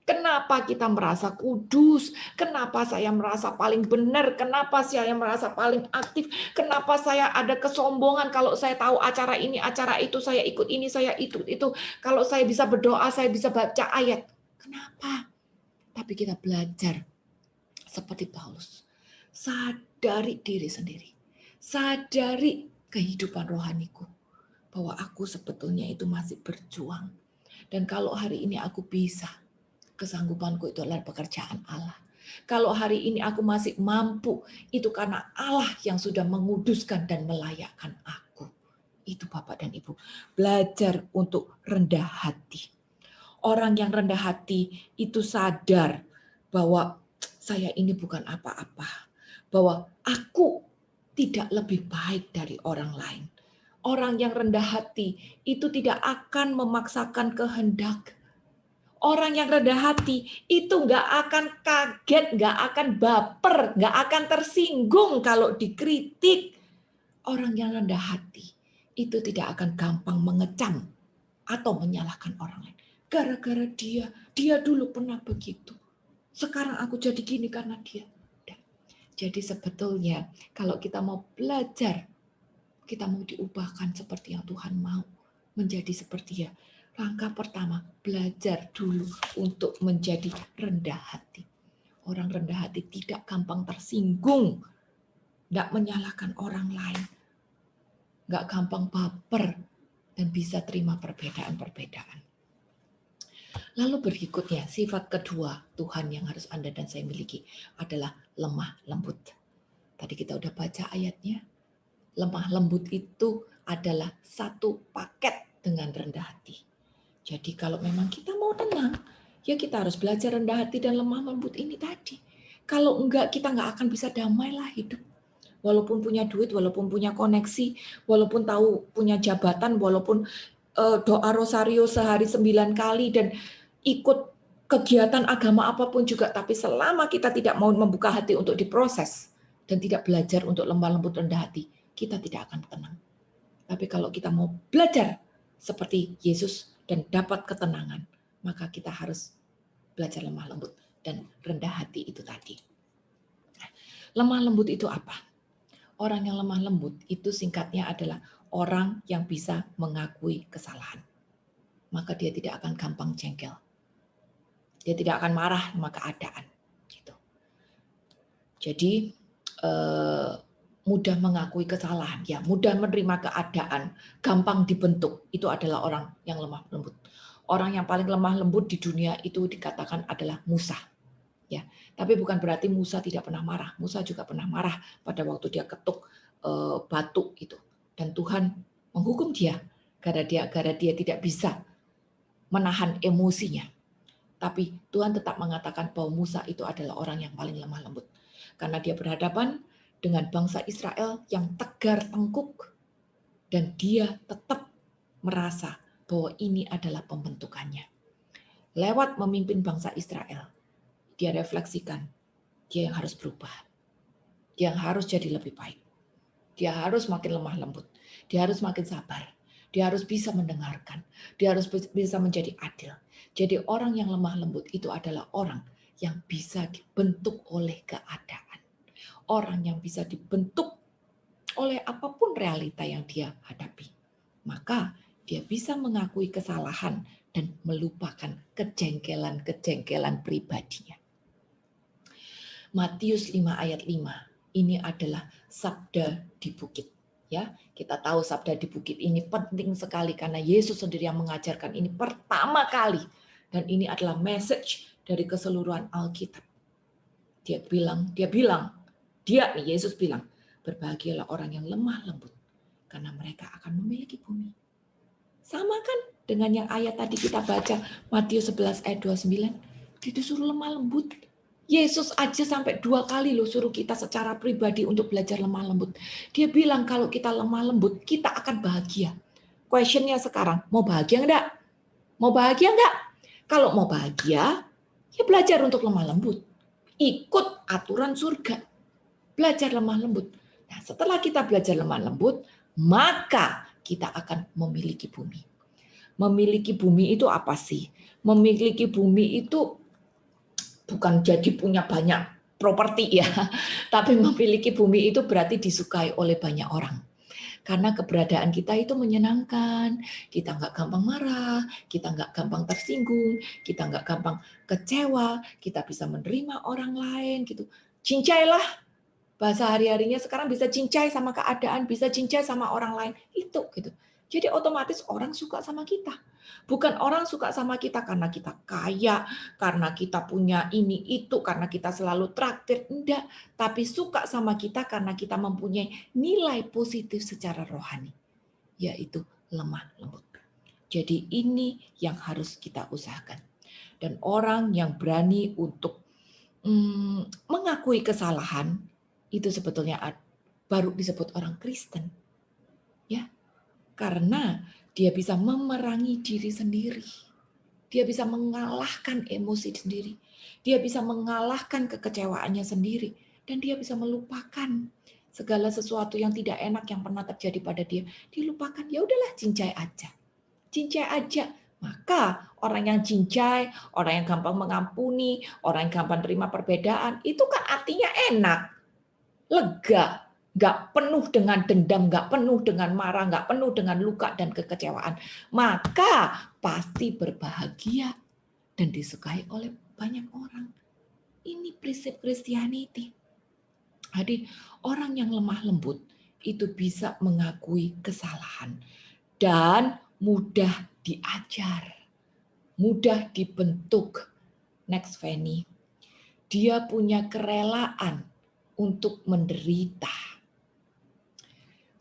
Kenapa kita merasa kudus? Kenapa saya merasa paling benar? Kenapa saya merasa paling aktif? Kenapa saya ada kesombongan kalau saya tahu acara ini, acara itu, saya ikut ini, saya itu. Kalau saya bisa berdoa, saya bisa baca ayat. Kenapa? Tapi kita belajar seperti Paulus. Sadari diri sendiri. Sadari kehidupan rohaniku. Bahwa aku sebetulnya itu masih berjuang. Dan kalau hari ini aku bisa, kesanggupanku itu adalah pekerjaan Allah. Kalau hari ini aku masih mampu, itu karena Allah yang sudah menguduskan dan melayakkan aku. Itu Bapak dan Ibu. Belajar untuk rendah hati. Orang yang rendah hati itu sadar bahwa saya ini bukan apa-apa. Bahwa aku tidak lebih baik dari orang lain. Orang yang rendah hati itu tidak akan memaksakan kehendak. Orang yang rendah hati itu nggak akan kaget, nggak akan baper, nggak akan tersinggung kalau dikritik. Orang yang rendah hati itu tidak akan gampang mengecam atau menyalahkan orang lain. Gara-gara dia dulu pernah begitu. Sekarang aku jadi gini karena dia. Jadi sebetulnya kalau kita mau belajar, kita mau diubahkan seperti yang Tuhan mau, menjadi seperti dia. Langkah pertama, belajar dulu untuk menjadi rendah hati. Orang rendah hati tidak gampang tersinggung, nggak menyalahkan orang lain, nggak gampang baper, dan bisa terima perbedaan-perbedaan. Lalu berikutnya, sifat kedua Tuhan yang harus Anda dan saya miliki adalah lemah lembut. Tadi kita udah baca ayatnya. Lemah lembut itu adalah satu paket dengan rendah hati. Jadi kalau memang kita mau tenang, ya kita harus belajar rendah hati dan lemah lembut ini tadi. Kalau enggak, kita enggak akan bisa damai lah hidup. Walaupun punya duit, walaupun punya koneksi, walaupun tahu punya jabatan, walaupun doa rosario sehari 9 kali dan ikut kegiatan agama apapun juga, tapi selama kita tidak mau membuka hati untuk diproses dan tidak belajar untuk lemah lembut rendah hati, kita tidak akan tenang. Tapi kalau kita mau belajar seperti Yesus dan dapat ketenangan, maka kita harus belajar lemah lembut dan rendah hati itu tadi. Lemah lembut itu apa? Orang yang lemah lembut itu singkatnya adalah orang yang bisa mengakui kesalahan. Maka dia tidak akan gampang jengkel. Dia tidak akan marah sama keadaan. Gitu. Jadi mudah mengakui kesalahan, ya, mudah menerima keadaan, gampang dibentuk, itu adalah orang yang lemah lembut. Orang yang paling lemah lembut di dunia itu dikatakan adalah Musa. Ya, tapi bukan berarti Musa tidak pernah marah. Musa juga pernah marah pada waktu dia ketuk batu itu, dan Tuhan menghukum dia karena dia tidak bisa menahan emosinya. Tapi Tuhan tetap mengatakan bahwa Musa itu adalah orang yang paling lemah lembut. Karena dia berhadapan dengan bangsa Israel yang tegar tengkuk. Dan dia tetap merasa bahwa ini adalah pembentukannya. Lewat memimpin bangsa Israel, dia refleksikan, dia yang harus berubah. Dia yang harus jadi lebih baik. Dia harus makin lemah lembut. Dia harus makin sabar. Dia harus bisa mendengarkan. Dia harus bisa menjadi adil. Jadi orang yang lemah lembut itu adalah orang yang bisa dibentuk oleh keadaan. Orang yang bisa dibentuk oleh apapun realita yang dia hadapi. Maka dia bisa mengakui kesalahan dan melupakan kejengkelan-kejengkelan pribadinya. Matius 5 ayat 5, ini adalah sabda di bukit. Ya, kita tahu sabda di bukit ini penting sekali karena Yesus sendiri yang mengajarkan ini pertama kali, dan ini adalah message dari keseluruhan Alkitab. Yesus bilang, berbahagialah orang yang lemah lembut karena mereka akan memiliki bumi. Sama kan dengan yang ayat tadi kita baca Matius 11 ayat 29, disuruh lemah lembut. Yesus aja sampai 2 kali loh suruh kita secara pribadi untuk belajar lemah lembut. Dia bilang kalau kita lemah lembut, kita akan bahagia. Questionnya sekarang, mau bahagia enggak? Mau bahagia enggak? Kalau mau bahagia, ya belajar untuk lemah lembut. Ikut aturan surga. Belajar lemah lembut. Nah, setelah kita belajar lemah lembut, maka kita akan memiliki bumi. Memiliki bumi itu apa sih? Memiliki bumi itu bukan jadi punya banyak properti ya, tapi memiliki bumi itu berarti disukai oleh banyak orang. Karena keberadaan kita itu menyenangkan, kita nggak gampang marah, kita nggak gampang tersinggung, kita nggak gampang kecewa, kita bisa menerima orang lain gitu. Cincailah, bahasa hari-harinya sekarang bisa cincai sama keadaan, bisa cincai sama orang lain, itu gitu. Jadi otomatis orang suka sama kita. Bukan orang suka sama kita karena kita kaya, karena kita punya ini itu, karena kita selalu traktir, enggak. Tapi suka sama kita karena kita mempunyai nilai positif secara rohani, yaitu lemah lembut. Jadi ini yang harus kita usahakan. Dan orang yang berani untuk mengakui kesalahan, itu sebetulnya baru disebut orang Kristen. Ya, karena dia bisa memerangi diri sendiri. Dia bisa mengalahkan emosi sendiri. Dia bisa mengalahkan kekecewaannya sendiri. Dan dia bisa melupakan segala sesuatu yang tidak enak yang pernah terjadi pada dia. Dilupakan, ya udahlah, cincai aja. Cincai aja. Maka orang yang cincai, orang yang gampang mengampuni, orang yang gampang terima perbedaan, itu kan artinya enak, lega, nggak penuh dengan dendam, nggak penuh dengan marah, nggak penuh dengan luka dan kekecewaan. Maka pasti berbahagia dan disukai oleh banyak orang. Ini prinsip Christianity. Jadi orang yang lemah lembut itu bisa mengakui kesalahan dan mudah diajar, mudah dibentuk. Next, Fanny. Dia punya kerelaan untuk menderita.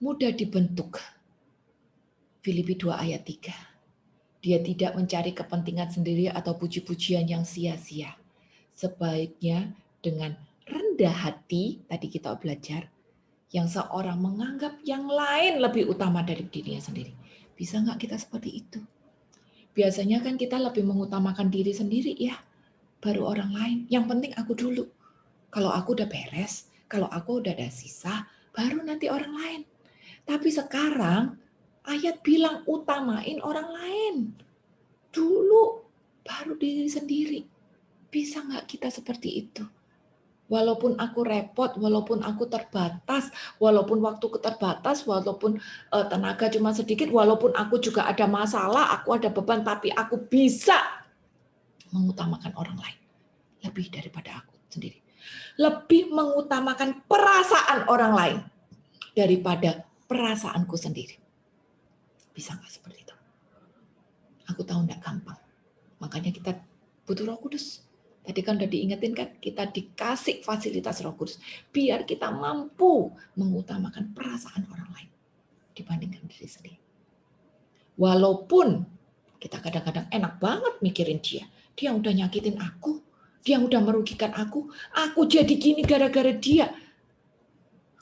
Mudah dibentuk. Filipi 2 ayat 3. Dia tidak mencari kepentingan sendiri atau puji-pujian yang sia-sia. Sebaiknya dengan rendah hati, tadi kita belajar, yang seorang menganggap yang lain lebih utama dari dirinya sendiri. Bisa nggak kita seperti itu? Biasanya kan kita lebih mengutamakan diri sendiri ya, baru orang lain. Yang penting aku dulu. Kalau aku udah beres, kalau aku udah ada sisa, baru nanti orang lain. Tapi sekarang ayat bilang utamain orang lain dulu, baru diri sendiri. Bisa nggak kita seperti itu? Walaupun aku repot, walaupun aku terbatas, walaupun waktuku terbatas, walaupun tenaga cuma sedikit, walaupun aku juga ada masalah, aku ada beban, tapi aku bisa mengutamakan orang lain lebih daripada aku sendiri. Lebih mengutamakan perasaan orang lain daripada perasaanku sendiri. Bisa nggak seperti itu? Aku tahu nggak gampang. Makanya kita butuh Roh Kudus. Tadi kan udah diingetin kan, kita dikasih fasilitas Roh Kudus biar kita mampu mengutamakan perasaan orang lain dibandingkan diri sendiri. Walaupun kita kadang-kadang enak banget mikirin dia udah nyakitin aku, dia udah merugikan aku jadi gini gara-gara dia.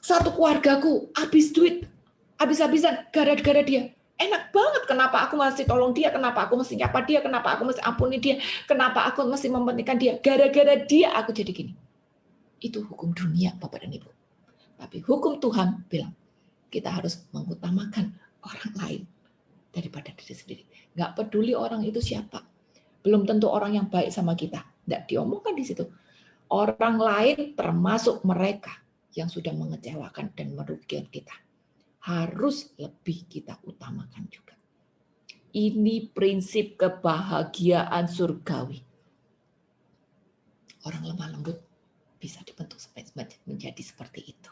Satu keluargaku habis duit, habis-habisan gara-gara dia. Enak banget, kenapa aku mesti tolong dia, kenapa aku mesti nyapa dia, kenapa aku mesti ampuni dia, kenapa aku mesti mementingkan dia, gara-gara dia aku jadi gini. Itu hukum dunia, Bapak dan Ibu. Tapi hukum Tuhan bilang, kita harus mengutamakan orang lain daripada diri sendiri. Nggak peduli orang itu siapa. Belum tentu orang yang baik sama kita. Nggak diomongkan di situ. Orang lain termasuk mereka yang sudah mengecewakan dan merugikan kita. Harus lebih kita utamakan juga. Ini prinsip kebahagiaan surgawi. Orang lemah lembut bisa dibentuk menjadi seperti itu.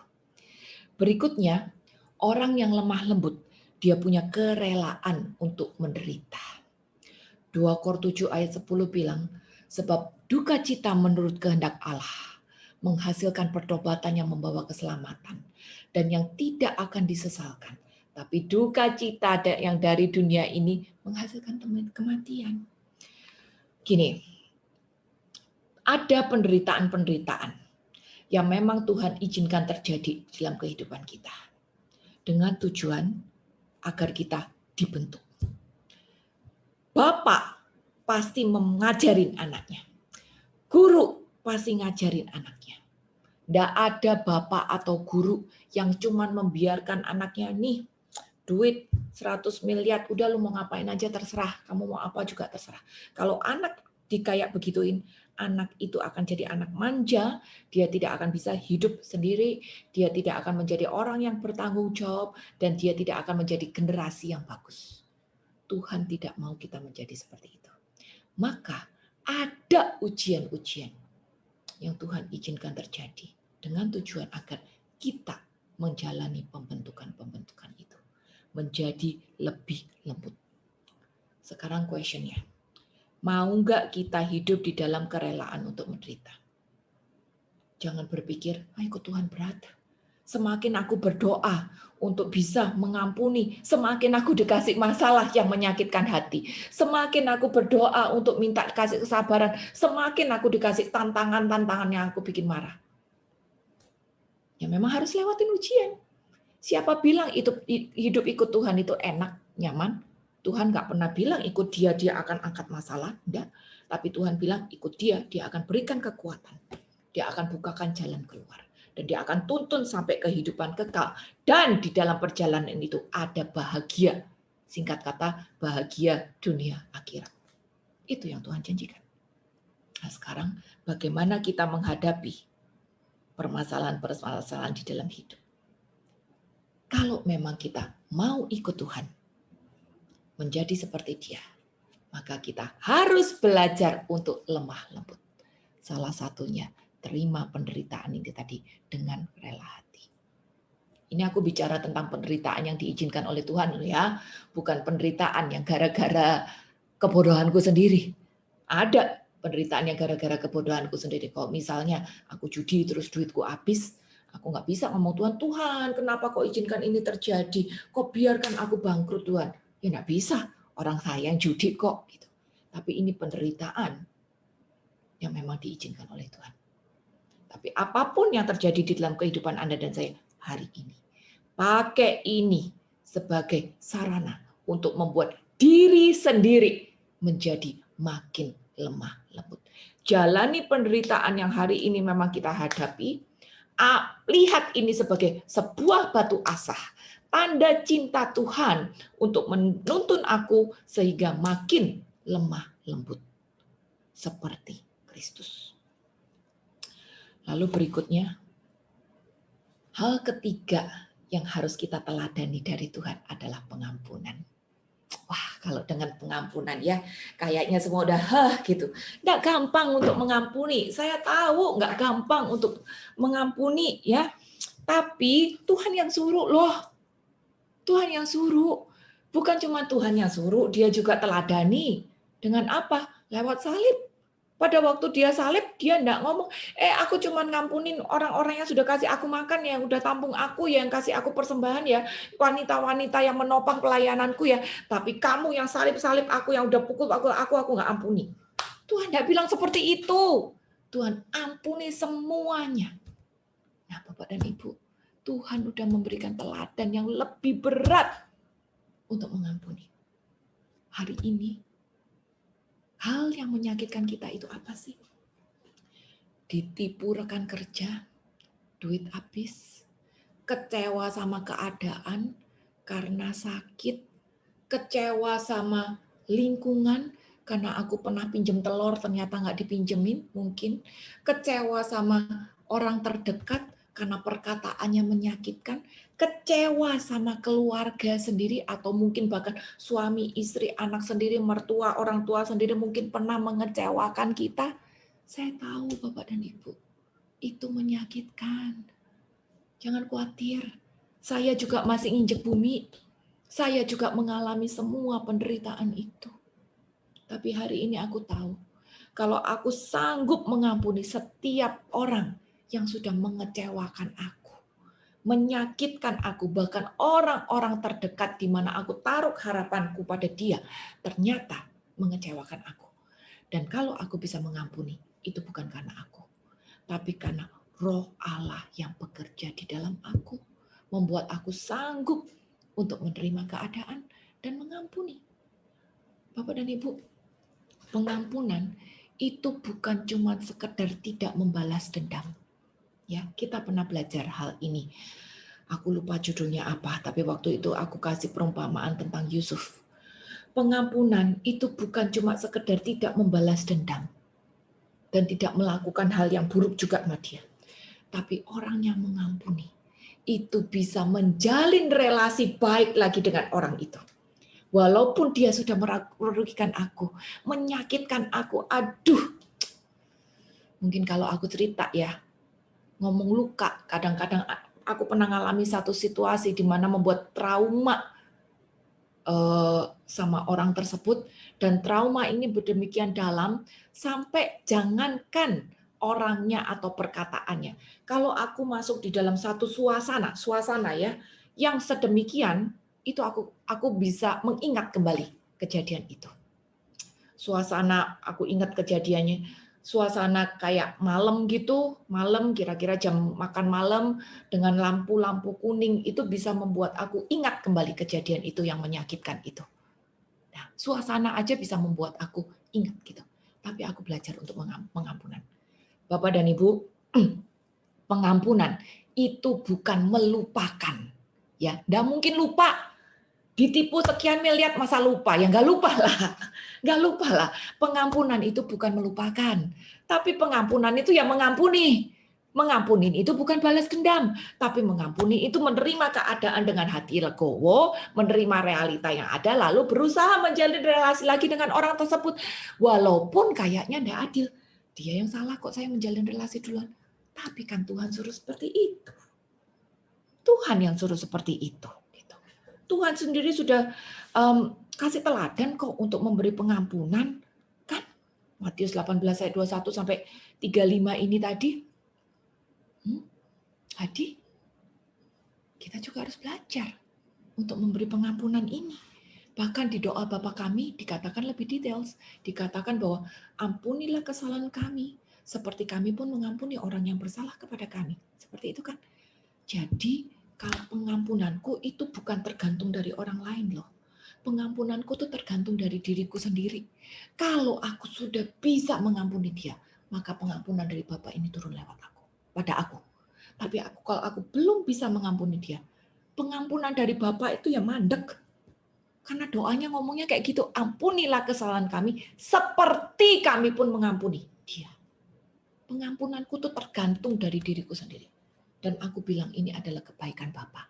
Berikutnya, orang yang lemah lembut, dia punya kerelaan untuk menderita. 2 Kor 7 ayat 10 bilang, sebab duka cita menurut kehendak Allah menghasilkan pertobatan yang membawa keselamatan dan yang tidak akan disesalkan. Tapi duka cita yang dari dunia ini menghasilkan kematian. Gini, ada penderitaan-penderitaan yang memang Tuhan izinkan terjadi dalam kehidupan kita dengan tujuan agar kita dibentuk. Bapak pasti mengajarin anaknya. Guru pasti ngajarin anaknya. Tidak ada bapak atau guru yang cuma membiarkan anaknya nih duit 100 miliar, udah lu mau ngapain aja terserah, kamu mau apa juga terserah. Kalau anak dikayak begituin, anak itu akan jadi anak manja, dia tidak akan bisa hidup sendiri, dia tidak akan menjadi orang yang bertanggung jawab, dan dia tidak akan menjadi generasi yang bagus. Tuhan tidak mau kita menjadi seperti itu. Maka ada ujian-ujian yang Tuhan izinkan terjadi dengan tujuan agar kita menjalani pembentukan-pembentukan itu menjadi lebih lembut. Sekarang questionnya, mau nggak kita hidup di dalam kerelaan untuk menderita? Jangan berpikir, ikut Tuhan berat. Semakin aku berdoa untuk bisa mengampuni, semakin aku dikasih masalah yang menyakitkan hati. Semakin aku berdoa untuk minta kasih kesabaran, semakin aku dikasih tantangan-tantangan yang aku bikin marah. Ya memang harus lewatin ujian. Siapa bilang hidup ikut Tuhan itu enak, nyaman? Tuhan nggak pernah bilang ikut dia akan angkat masalah. Enggak. Tapi Tuhan bilang ikut dia akan berikan kekuatan. Dia akan bukakan jalan keluar. Dan dia akan tuntun sampai kehidupan kekal. Dan di dalam perjalanan itu ada bahagia. Singkat kata, bahagia dunia akhirat. Itu yang Tuhan janjikan. Nah sekarang bagaimana kita menghadapi permasalahan-permasalahan di dalam hidup? Kalau memang kita mau ikut Tuhan, menjadi seperti dia, maka kita harus belajar untuk lemah lembut. Salah satunya, terima penderitaan ini tadi dengan rela hati. Ini aku bicara tentang penderitaan yang diizinkan oleh Tuhan ya, bukan penderitaan yang gara-gara kebodohanku sendiri. Ada penderitaan yang gara-gara kebodohanku sendiri. Kalau misalnya aku judi terus duitku habis, aku nggak bisa ngomong Tuhan, kenapa kok izinkan ini terjadi? Kok biarkan aku bangkrut Tuhan? Ya nggak bisa, orang saya yang judi kok. Gitu. Tapi ini penderitaan yang memang diizinkan oleh Tuhan. Tapi apapun yang terjadi di dalam kehidupan Anda dan saya hari ini, pakai ini sebagai sarana untuk membuat diri sendiri menjadi makin lemah lembut. Jalani penderitaan yang hari ini memang kita hadapi, lihat ini sebagai sebuah batu asah, tanda cinta Tuhan untuk menuntun aku sehingga makin lemah lembut seperti Kristus. Lalu berikutnya, hal ketiga yang harus kita teladani dari Tuhan adalah pengampunan. Wah, kalau dengan pengampunan ya, kayaknya semua udah gitu. Nggak gampang untuk mengampuni. Saya tahu nggak gampang untuk mengampuni ya. Tapi Tuhan yang suruh loh. Tuhan yang suruh. Bukan cuma Tuhan yang suruh, dia juga teladani. Dengan apa? Lewat salib. Pada waktu dia salib, dia enggak ngomong, aku cuma ngampunin orang-orang yang sudah kasih aku makan, yang udah tampung aku, yang kasih aku persembahan ya, wanita-wanita yang menopang pelayananku ya, tapi kamu yang salib-salib aku, yang udah pukul aku nggak ampuni. Tuhan enggak bilang seperti itu. Tuhan ampuni semuanya. Nah, Bapak dan Ibu, Tuhan udah memberikan teladan yang lebih berat untuk mengampuni. Hari ini, hal yang menyakitkan kita itu apa sih? Ditipu rekan kerja, duit habis, kecewa sama keadaan karena sakit, kecewa sama lingkungan karena aku pernah pinjem telur ternyata nggak dipinjemin mungkin, kecewa sama orang terdekat karena perkataannya menyakitkan, kecewa sama keluarga sendiri atau mungkin bahkan suami, istri, anak sendiri, mertua, orang tua sendiri mungkin pernah mengecewakan kita. Saya tahu Bapak dan Ibu, itu menyakitkan. Jangan khawatir, saya juga masih injek bumi. Saya juga mengalami semua penderitaan itu. Tapi hari ini aku tahu, kalau aku sanggup mengampuni setiap orang yang sudah mengecewakan aku, menyakitkan aku, bahkan orang-orang terdekat di mana aku taruh harapanku pada dia, ternyata mengecewakan aku. Dan kalau aku bisa mengampuni, itu bukan karena aku, tapi karena Roh Allah yang bekerja di dalam aku, membuat aku sanggup untuk menerima keadaan dan mengampuni. Bapak dan Ibu, pengampunan itu bukan cuma sekedar tidak membalas dendam. Ya, kita pernah belajar hal ini. Aku lupa judulnya apa, tapi waktu itu aku kasih perumpamaan tentang Yusuf. Pengampunan itu bukan cuma sekedar tidak membalas dendam dan tidak melakukan hal yang buruk juga sama dia. Tapi orang yang mengampuni itu bisa menjalin relasi baik lagi dengan orang itu. Walaupun dia sudah merugikan aku, menyakitkan aku, aduh. Mungkin kalau aku cerita ya, ngomong luka, kadang-kadang aku pernah ngalami satu situasi di mana membuat trauma sama orang tersebut, dan trauma ini berdemikian dalam sampai jangankan orangnya atau perkataannya. Kalau aku masuk di dalam satu suasana ya, yang sedemikian, itu aku bisa mengingat kembali kejadian itu. Suasana, aku ingat kejadiannya, suasana kayak malam gitu, malam kira-kira jam makan malam dengan lampu-lampu kuning, itu bisa membuat aku ingat kembali kejadian itu yang menyakitkan itu. Nah, suasana aja bisa membuat aku ingat gitu. Tapi aku belajar untuk pengampunan. Bapak dan Ibu, pengampunan itu bukan melupakan. Ya, nggak mungkin lupa. Ditipu sekian miliar masa lupa? Ya nggak lupa lah. Nggak lupa lah. Pengampunan itu bukan melupakan. Tapi pengampunan itu ya mengampuni. Mengampuni itu bukan balas dendam, tapi mengampuni itu menerima keadaan dengan hati legowo, menerima realita yang ada, lalu berusaha menjalin relasi lagi dengan orang tersebut. Walaupun kayaknya tidak adil. Dia yang salah kok saya menjalin relasi duluan. Tapi kan Tuhan suruh seperti itu. Tuhan yang suruh seperti itu. Tuhan sendiri sudah kasih teladan kok untuk memberi pengampunan. Kan? Matius 18 ayat 21 sampai 35 ini tadi. Jadi, kita juga harus belajar untuk memberi pengampunan ini. Bahkan di doa Bapa kami dikatakan lebih details. Dikatakan bahwa ampunilah kesalahan kami, seperti kami pun mengampuni orang yang bersalah kepada kami. Seperti itu kan? Jadi, kalau pengampunanku itu bukan tergantung dari orang lain loh. Pengampunanku itu tergantung dari diriku sendiri. Kalau aku sudah bisa mengampuni dia, maka pengampunan dari Bapa ini turun lewat aku, pada aku. Tapi kalau aku belum bisa mengampuni dia, pengampunan dari Bapa itu ya mandek. Karena doanya ngomongnya kayak gitu, ampunilah kesalahan kami seperti kami pun mengampuni dia. Pengampunanku tuh tergantung dari diriku sendiri. Dan aku bilang ini adalah kebaikan Bapa.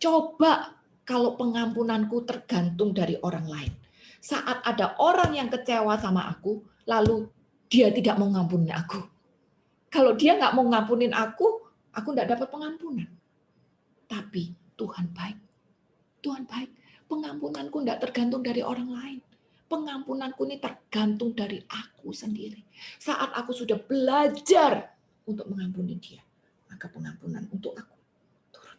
Coba kalau pengampunanku tergantung dari orang lain. Saat ada orang yang kecewa sama aku, lalu dia tidak mau ngampunin aku. Kalau dia nggak mau ngampunin aku nggak dapat pengampunan. Tapi Tuhan baik. Tuhan baik. Pengampunanku nggak tergantung dari orang lain. Pengampunanku ini tergantung dari aku sendiri. Saat aku sudah belajar untuk mengampuni dia, maka pengampunan untuk aku turun.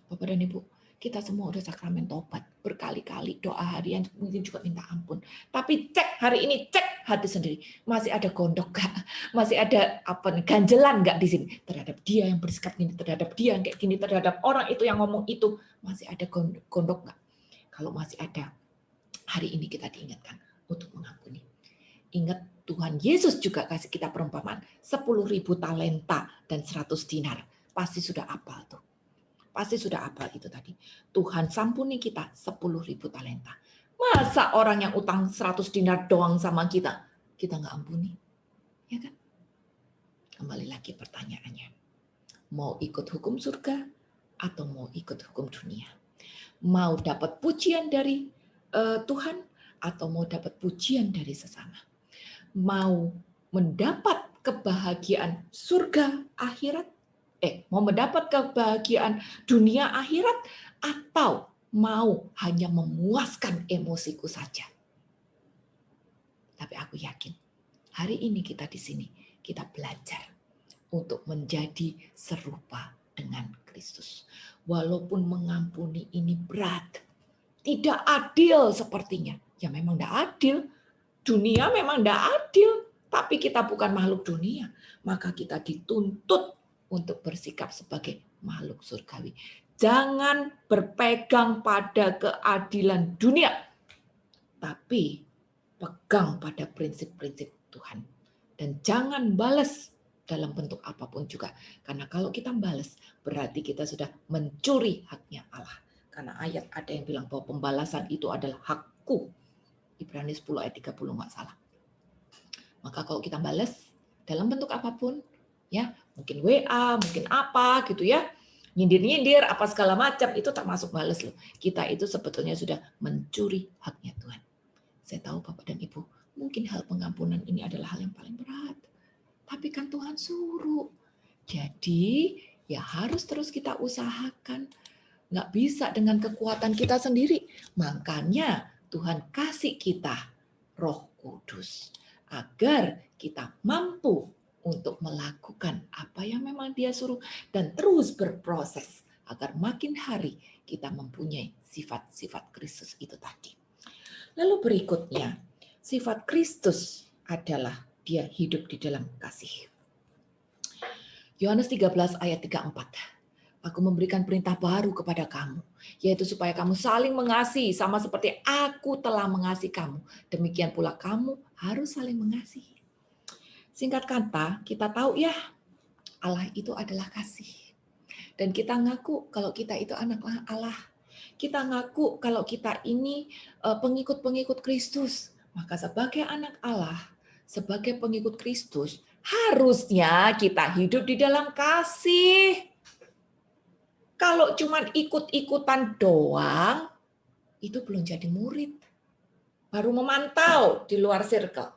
Bapak dan Ibu, kita semua udah sakramen tobat. Berkali-kali doa harian, mungkin juga minta ampun. Tapi cek hari ini, cek hati sendiri. Masih ada gondok gak? Masih ada ganjelan gak di sini? Terhadap dia yang bersikap gini, terhadap dia yang kayak gini, terhadap orang itu yang ngomong itu. Masih ada gondok gak? Kalau masih ada, hari ini kita diingatkan untuk mengampuni. Ingat Tuhan Yesus juga kasih kita perumpamaan 10.000 talenta dan 100 dinar. Pasti sudah apal tuh. Pasti sudah apal itu tadi. Tuhan sampuni kita 10.000 talenta. Masa orang yang utang 100 dinar doang sama kita nggak ampuni? Ya kan? Kembali lagi pertanyaannya. Mau ikut hukum surga atau mau ikut hukum dunia? Mau dapat pujian dari Tuhan atau mau dapat pujian dari sesama? Mau mendapat kebahagiaan surga akhirat? Mau mendapat kebahagiaan dunia akhirat atau mau hanya memuaskan emosiku saja? Tapi aku yakin hari ini kita di sini, kita belajar untuk menjadi serupa dengan Kristus. Walaupun mengampuni ini berat, tidak adil sepertinya. Ya memang tidak adil. Dunia memang tidak adil. Tapi kita bukan makhluk dunia. Maka kita dituntut untuk bersikap sebagai makhluk surgawi. Jangan berpegang pada keadilan dunia. Tapi pegang pada prinsip-prinsip Tuhan. Dan jangan balas dalam bentuk apapun juga. Karena kalau kita balas, berarti kita sudah mencuri haknya Allah. Karena ayat ada yang bilang bahwa pembalasan itu adalah hakku. Ibrani 10 ayat 30 nggak salah. Maka kalau kita balas dalam bentuk apapun, ya mungkin WA, mungkin apa gitu ya, nyindir-nyindir, apa segala macam, itu termasuk balas loh. Kita itu sebetulnya sudah mencuri haknya Tuhan. Saya tahu Bapak dan Ibu, mungkin hal pengampunan ini adalah hal yang paling berat. Tapi kan Tuhan suruh. Jadi ya harus terus kita usahakan. Nggak bisa dengan kekuatan kita sendiri. Makanya Tuhan kasih kita Roh Kudus. Agar kita mampu untuk melakukan apa yang memang Dia suruh. Dan terus berproses. Agar makin hari kita mempunyai sifat-sifat Kristus itu tadi. Lalu berikutnya, sifat Kristus adalah Dia hidup di dalam kasih. Yohanes 13 ayat 34. Aku memberikan perintah baru kepada kamu, yaitu supaya kamu saling mengasihi sama seperti aku telah mengasihi kamu. Demikian pula kamu harus saling mengasihi. Singkat kata, kita tahu ya, Allah itu adalah kasih. Dan kita ngaku kalau kita itu anak Allah. Kita ngaku kalau kita ini pengikut-pengikut Kristus. Maka sebagai anak Allah, sebagai pengikut Kristus, harusnya kita hidup di dalam kasih. Kalau cuma ikut-ikutan doang, itu belum jadi murid. Baru memantau di luar circle.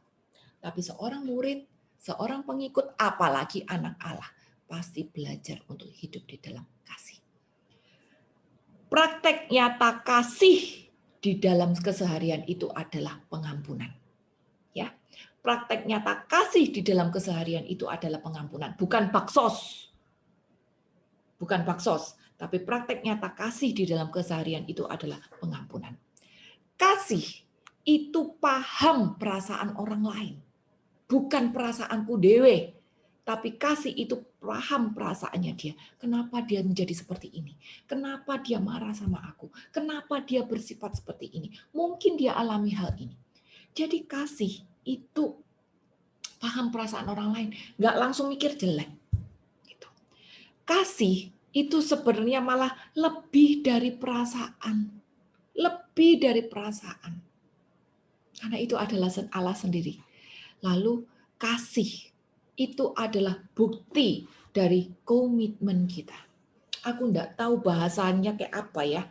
Tapi seorang murid, seorang pengikut, apalagi anak Allah, pasti belajar untuk hidup di dalam kasih. Praktek nyata kasih di dalam keseharian itu adalah pengampunan. Ya, praktek nyata kasih di dalam keseharian itu adalah pengampunan, bukan baksos. Bukan baksos. Tapi praktek nyata kasih di dalam keseharian itu adalah pengampunan. Kasih itu paham perasaan orang lain. Bukan perasaanku dewe. Tapi kasih itu paham perasaannya dia. Kenapa dia menjadi seperti ini? Kenapa dia marah sama aku? Kenapa dia bersifat seperti ini? Mungkin dia alami hal ini. Jadi kasih itu paham perasaan orang lain. Nggak langsung mikir jelek. Gitu. Kasih itu sebenarnya malah lebih dari perasaan. Lebih dari perasaan. Karena itu adalah Allah sendiri. Lalu kasih itu adalah bukti dari komitmen kita. Aku enggak tahu bahasanya kayak apa ya.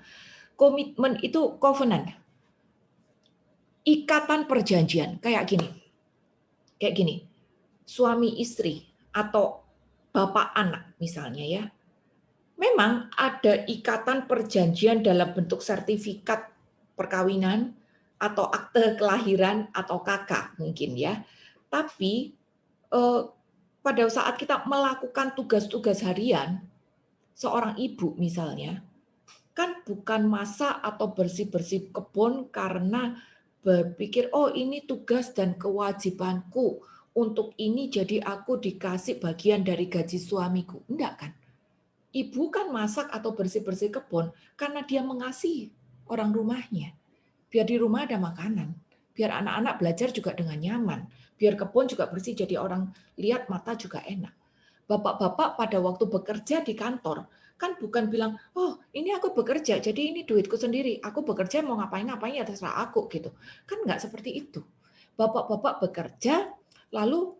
Komitmen itu covenant. Ikatan perjanjian. Kayak gini. Suami istri atau bapak anak misalnya ya. Memang ada ikatan perjanjian dalam bentuk sertifikat perkawinan atau akte kelahiran atau kakak mungkin ya. Tapi pada saat kita melakukan tugas-tugas harian, seorang ibu misalnya, kan bukan masak atau bersih-bersih kebun karena berpikir, oh ini tugas dan kewajibanku, untuk ini jadi aku dikasih bagian dari gaji suamiku. Enggak kan? Ibu kan masak atau bersih-bersih kebun karena dia mengasihi orang rumahnya. Biar di rumah ada makanan, biar anak-anak belajar juga dengan nyaman, biar kebun juga bersih jadi orang lihat mata juga enak. Bapak-bapak pada waktu bekerja di kantor kan bukan bilang, oh ini aku bekerja jadi ini duitku sendiri, aku bekerja mau ngapain-ngapain ya terserah aku gitu. Kan nggak seperti itu. Bapak-bapak bekerja lalu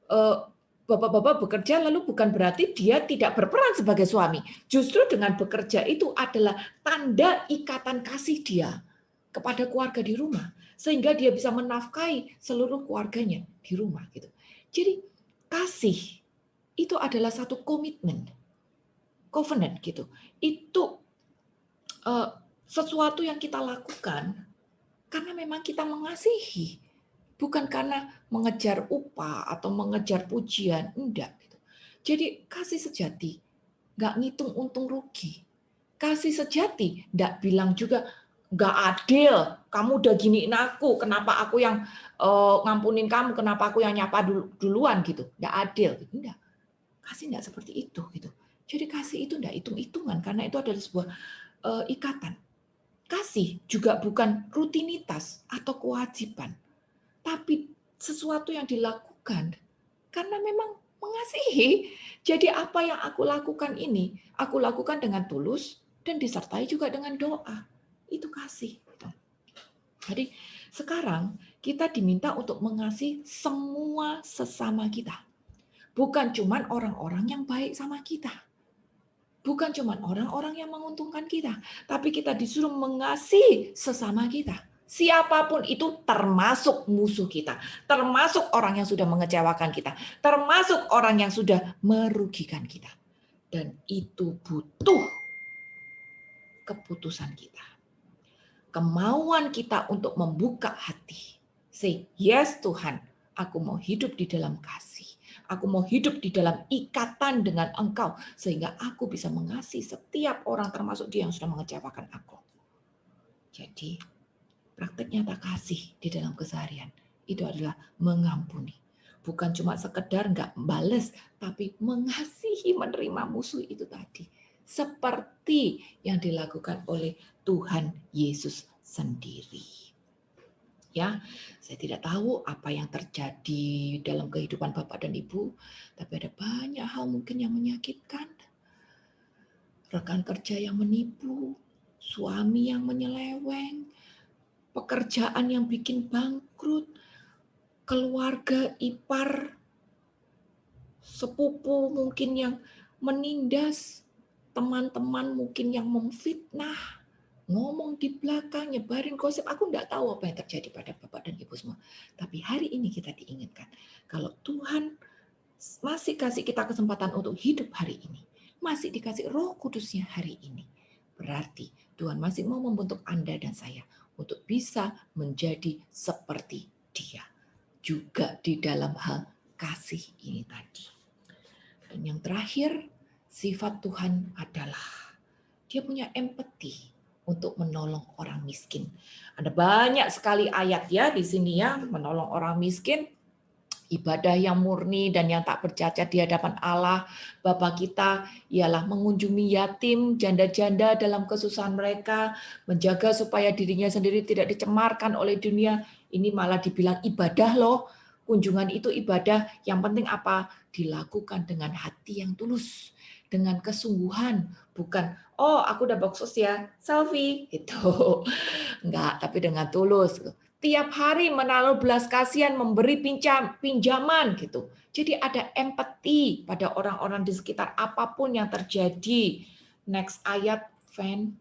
eh, Bapak-bapak bekerja lalu bukan berarti dia tidak berperan sebagai suami. Justru dengan bekerja itu adalah tanda ikatan kasih dia kepada keluarga di rumah, sehingga dia bisa menafkahi seluruh keluarganya di rumah gitu. Jadi kasih itu adalah satu komitmen, covenant gitu. Itu sesuatu yang kita lakukan karena memang kita mengasihi, bukan karena mengejar upah atau mengejar pujian, enggak gitu. Jadi kasih sejati nggak ngitung untung rugi. Kasih sejati nggak bilang juga nggak adil, kamu udah giniin aku, kenapa aku yang ngampunin kamu, kenapa aku yang nyapa duluan gitu, nggak adil, enggak. Kasih nggak seperti itu gitu. Jadi kasih itu nggak hitung-hitungan karena itu adalah sebuah ikatan. Kasih juga bukan rutinitas atau kewajiban, tapi sesuatu yang dilakukan karena memang mengasihi. Jadi apa yang aku lakukan ini, aku lakukan dengan tulus dan disertai juga dengan doa. Itu kasih. Jadi sekarang kita diminta untuk mengasihi semua sesama kita. Bukan cuma orang-orang yang baik sama kita. Bukan cuma orang-orang yang menguntungkan kita. Tapi kita disuruh mengasihi sesama kita. Siapapun itu termasuk musuh kita. Termasuk orang yang sudah mengecewakan kita. Termasuk orang yang sudah merugikan kita. Dan itu butuh keputusan kita. Kemauan kita untuk membuka hati. Say, yes Tuhan, aku mau hidup di dalam kasih. Aku mau hidup di dalam ikatan dengan Engkau sehingga aku bisa mengasihi setiap orang termasuk dia yang sudah mengecewakan aku. Jadi praktek nyata kasih di dalam keseharian itu adalah mengampuni. Bukan cuma sekedar nggak bales, tapi mengasihi, menerima musuh itu tadi. Seperti yang dilakukan oleh Tuhan Yesus sendiri. Ya, saya tidak tahu apa yang terjadi dalam kehidupan Bapak dan Ibu, tapi ada banyak hal mungkin yang menyakitkan. Rekan kerja yang menipu, suami yang menyeleweng, pekerjaan yang bikin bangkrut, keluarga ipar, sepupu mungkin yang menindas, teman-teman mungkin yang memfitnah, ngomong di belakang, nyebarin gosip. Aku enggak tahu apa yang terjadi pada Bapak dan Ibu semua. Tapi hari ini kita diingatkan, kalau Tuhan masih kasih kita kesempatan untuk hidup hari ini, masih dikasih Roh Kudusnya hari ini, berarti Tuhan masih mau membentuk Anda dan saya untuk bisa menjadi seperti Dia. Juga di dalam hal kasih ini tadi. Dan yang terakhir, sifat Tuhan adalah Dia punya empati untuk menolong orang miskin. Ada banyak sekali ayat ya di sini ya, menolong orang miskin, ibadah yang murni dan yang tak bercacat di hadapan Allah Bapa kita ialah mengunjungi yatim, janda-janda dalam kesusahan mereka, menjaga supaya dirinya sendiri tidak dicemarkan oleh dunia. Ini malah dibilang ibadah loh. Kunjungan itu ibadah, yang penting apa? Dilakukan dengan hati yang tulus, dengan kesungguhan, bukan oh aku udah baksos ya, selfie gitu. Enggak, tapi dengan tulus. tiap hari menaruh belas kasihan, memberi pinjaman gitu. Jadi ada empati pada orang-orang di sekitar apapun yang terjadi. Next ayat, Van.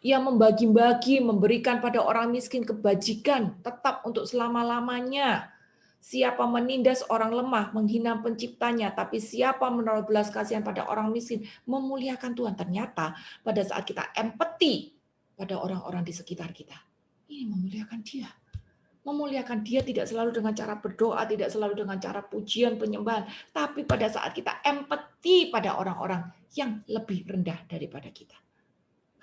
Ia membagi-bagi, memberikan pada orang miskin kebajikan, tetap untuk selama-lamanya. Siapa menindas orang lemah, menghina penciptanya, tapi siapa menaruh belas kasihan pada orang miskin, memuliakan Tuhan. Ternyata pada saat kita empati pada orang-orang di sekitar kita, ini memuliakan Dia. Memuliakan Dia tidak selalu dengan cara berdoa, tidak selalu dengan cara pujian, penyembahan, tapi pada saat kita empati pada orang-orang yang lebih rendah daripada kita.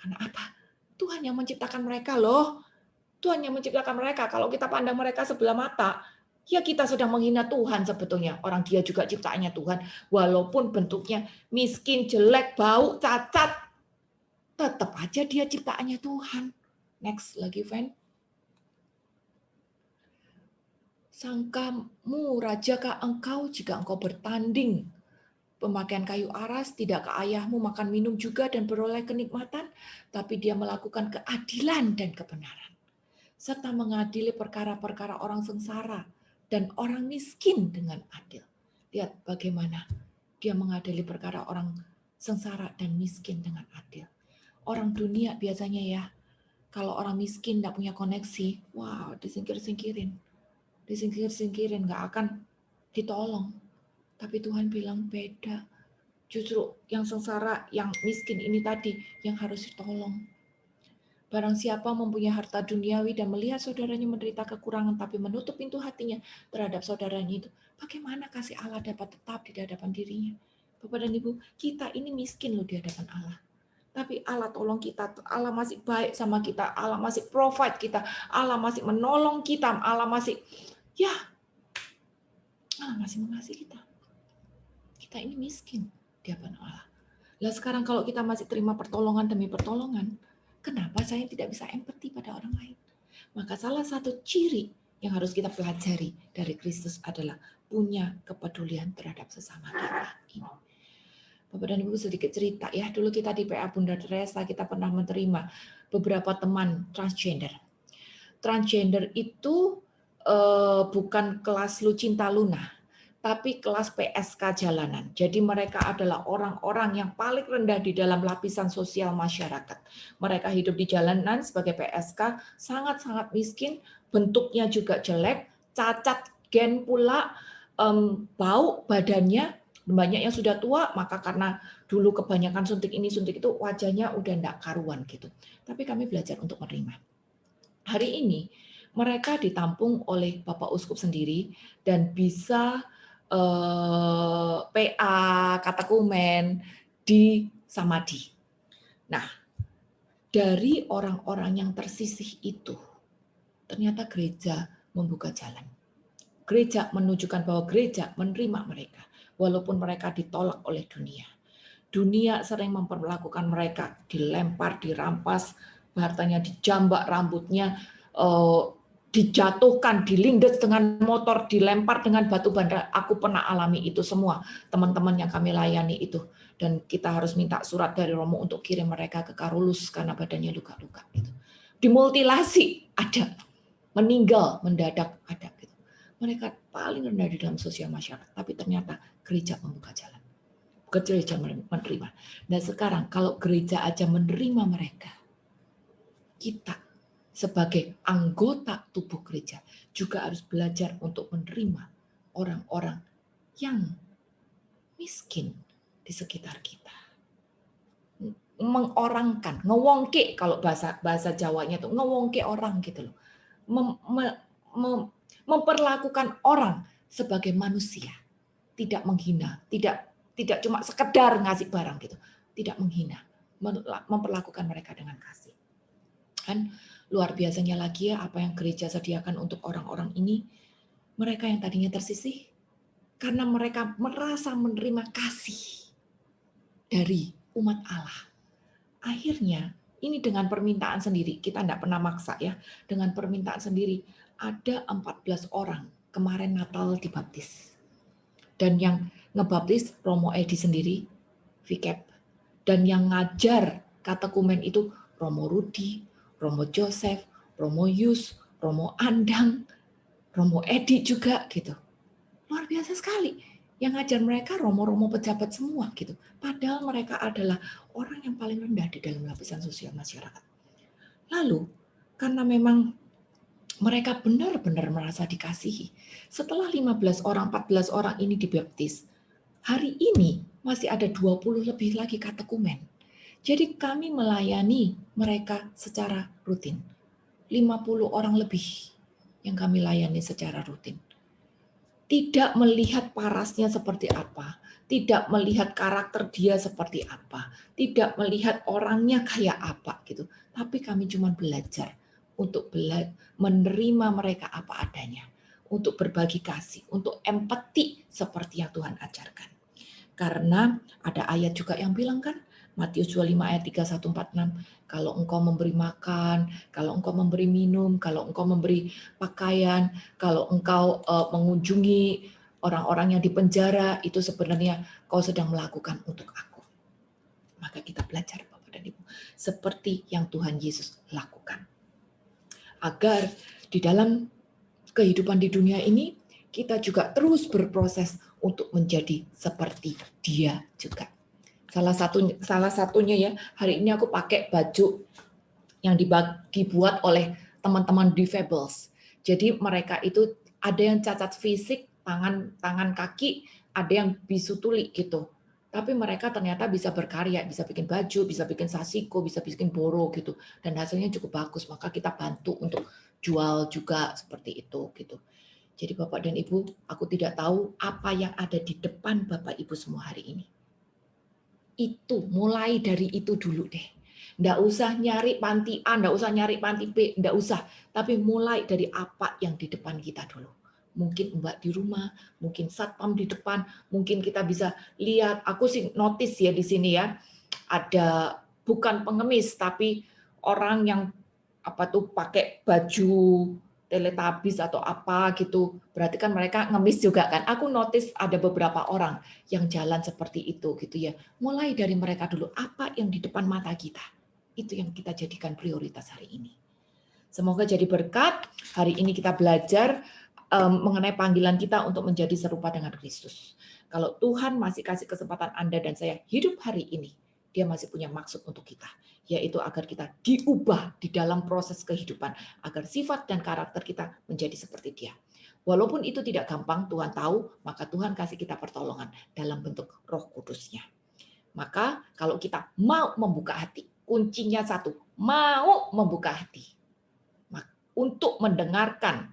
Karena apa? Tuhan yang menciptakan mereka loh. Tuhan yang menciptakan mereka. Kalau kita pandang mereka sebelah mata, ya kita sedang menghina Tuhan sebetulnya. Orang dia juga ciptaannya Tuhan. Walaupun bentuknya miskin, jelek, bau, cacat, tetap aja dia ciptaannya Tuhan. Next lagi, Van. Sangkamu rajakah engkau jika engkau bertanding pemakaian kayu aras, tidakkah ayahmu makan minum juga dan beroleh kenikmatan? Tapi dia melakukan keadilan dan kebenaran, serta mengadili perkara-perkara orang sengsara dan orang miskin dengan adil. Lihat bagaimana dia mengadili perkara orang sengsara dan miskin dengan adil. Orang dunia biasanya ya, kalau orang miskin tidak punya koneksi, wow, disingkir-singkirin, nggak akan ditolong. Tapi Tuhan bilang beda. Justru yang sengsara, yang miskin ini tadi yang harus ditolong. Barang siapa mempunyai harta duniawi dan melihat saudaranya menderita kekurangan tapi menutup pintu hatinya terhadap saudaranya itu, bagaimana kasih Allah dapat tetap di hadapan dirinya? Bapak dan Ibu, kita ini miskin loh di hadapan Allah. Tapi Allah tolong kita, Allah masih baik sama kita, Allah masih provide kita, Allah masih menolong kita, Allah masih mengasihi kita. Kita ini miskin di hadapan Allah. Lah sekarang kalau kita masih terima pertolongan demi pertolongan, kenapa saya tidak bisa empati pada orang lain? Maka salah satu ciri yang harus kita pelajari dari Kristus adalah punya kepedulian terhadap sesama kita. Ini. Bapak dan Ibu sedikit cerita ya, dulu kita di PA Bunda Teresa kita pernah menerima beberapa teman transgender. Transgender itu bukan kelas Lucinta Luna, tapi kelas PSK jalanan. Jadi mereka adalah orang-orang yang paling rendah di dalam lapisan sosial masyarakat. Mereka hidup di jalanan sebagai PSK, sangat-sangat miskin, bentuknya juga jelek, cacat gen pula, bau badannya, banyak yang sudah tua, maka karena dulu kebanyakan suntik ini, suntik itu, wajahnya udah enggak karuan gitu. Tapi kami belajar untuk menerima. Hari ini mereka ditampung oleh Bapak Uskup sendiri dan bisa PA, katekumen di Samadhi. Nah, dari orang-orang yang tersisih itu, ternyata gereja membuka jalan. Gereja menunjukkan bahwa gereja menerima mereka, walaupun mereka ditolak oleh dunia. Dunia sering memperlakukan mereka, dilempar, dirampas, hartanya dijambak, rambutnya dijatuhkan, dilindas dengan motor, dilempar dengan batu bandar. Aku pernah alami itu semua, teman-teman yang kami layani itu. Dan kita harus minta surat dari Romo untuk kirim mereka ke Karolus karena badannya luka-luka. Gitu. Dimutilasi, ada. Meninggal, mendadak, ada. Gitu. Mereka paling rendah di dalam sosial masyarakat, tapi ternyata gereja membuka jalan. Gereja menerima. Dan sekarang kalau gereja aja menerima mereka, kita sebagai anggota tubuh gereja juga harus belajar untuk menerima orang-orang yang miskin di sekitar kita. Mengorangkan, ngewongke kalau bahasa Jawanya itu ngewongke orang gitu loh. Memperlakukan orang sebagai manusia, tidak menghina, tidak cuma sekedar ngasih barang gitu, tidak menghina, memperlakukan mereka dengan kasih. Kan luar biasanya lagi ya apa yang gereja sediakan untuk orang-orang ini. Mereka yang tadinya tersisih, karena mereka merasa menerima kasih dari umat Allah. Akhirnya, ini dengan permintaan sendiri, kita tidak pernah maksa ya, dengan permintaan sendiri, ada 14 orang kemarin Natal dibaptis. Dan yang ngebaptis Romo Edi sendiri, VCAP. Dan yang ngajar katekumen itu Romo Rudi, Romo Joseph, Romo Yus, Romo Andang, Romo Edi juga gitu. Luar biasa sekali. Yang ngajar mereka romo-romo pejabat semua gitu. Padahal mereka adalah orang yang paling rendah di dalam lapisan sosial masyarakat. Lalu, karena memang mereka benar-benar merasa dikasihi. Setelah 15 orang, 14 orang ini dibaptis, hari ini masih ada 20 lebih lagi katekumen. Jadi kami melayani mereka secara rutin. 50 orang lebih yang kami layani secara rutin. Tidak melihat parasnya seperti apa, tidak melihat karakter dia seperti apa, tidak melihat orangnya kayak apa gitu. Tapi kami cuma belajar untuk menerima mereka apa adanya, untuk berbagi kasih, untuk empati seperti yang Tuhan ajarkan. Karena ada ayat juga yang bilang kan, Matius 25 ayat 3146, kalau engkau memberi makan, kalau engkau memberi minum, kalau engkau memberi pakaian, kalau engkau mengunjungi orang-orang yang di penjara, itu sebenarnya kau sedang melakukan untuk aku. Maka kita belajar Bapak dan Ibu, seperti yang Tuhan Yesus lakukan. Agar di dalam kehidupan di dunia ini, kita juga terus berproses untuk menjadi seperti Dia juga. Salah satunya ya, hari ini aku pakai baju yang dibuat oleh teman-teman disables. Jadi mereka itu ada yang cacat fisik, tangan kaki, ada yang bisu tuli gitu. Tapi mereka ternyata bisa berkarya, bisa bikin baju, bisa bikin sasiko, bisa bikin boro gitu. Dan hasilnya cukup bagus, maka kita bantu untuk jual juga seperti itu gitu. Jadi Bapak dan Ibu, aku tidak tahu apa yang ada di depan Bapak Ibu semua hari ini. Itu, mulai dari itu dulu deh. Nggak usah nyari panti A, nggak usah nyari panti B, nggak usah. Tapi mulai dari apa yang di depan kita dulu. Mungkin Mbak di rumah, mungkin satpam di depan, mungkin kita bisa lihat. Aku sih notice ya di sini ya, ada bukan pengemis tapi orang yang pakai baju Teletubbies atau apa gitu. Berarti kan mereka ngemis juga kan. Aku notice ada beberapa orang yang jalan seperti itu gitu ya. Mulai dari mereka dulu, apa yang di depan mata kita. Itu yang kita jadikan prioritas hari ini. Semoga jadi berkat. Hari ini kita belajar mengenai panggilan kita untuk menjadi serupa dengan Kristus. Kalau Tuhan masih kasih kesempatan Anda dan saya hidup hari ini, Dia masih punya maksud untuk kita, yaitu agar kita diubah di dalam proses kehidupan, agar sifat dan karakter kita menjadi seperti Dia. Walaupun itu tidak gampang, Tuhan tahu, maka Tuhan kasih kita pertolongan dalam bentuk Roh Kudus-Nya. Maka kalau kita mau membuka hati, kuncinya satu, mau membuka hati untuk mendengarkan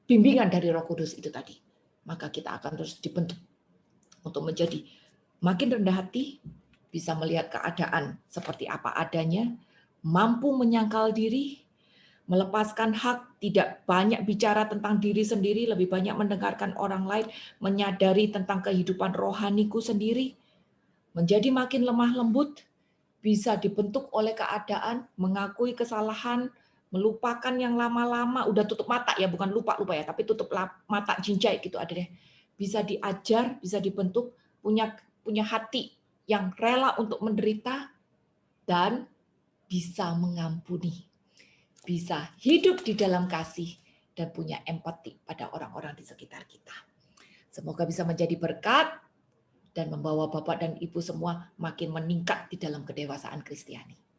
bimbingan dari Roh Kudus itu tadi, maka kita akan terus dibentuk untuk menjadi makin rendah hati, bisa melihat keadaan seperti apa adanya, mampu menyangkal diri, melepaskan hak, tidak banyak bicara tentang diri sendiri, lebih banyak mendengarkan orang lain, menyadari tentang kehidupan rohaniku sendiri, menjadi makin lemah lembut, bisa dibentuk oleh keadaan, mengakui kesalahan, melupakan yang lama-lama, udah tutup mata ya, bukan lupa-lupa ya, tapi tutup mata jinjai gitu ada deh. Bisa diajar, bisa dibentuk, punya hati yang rela untuk menderita dan bisa mengampuni. Bisa hidup di dalam kasih dan punya empati pada orang-orang di sekitar kita. Semoga bisa menjadi berkat dan membawa Bapak dan Ibu semua makin meningkat di dalam kedewasaan Kristiani.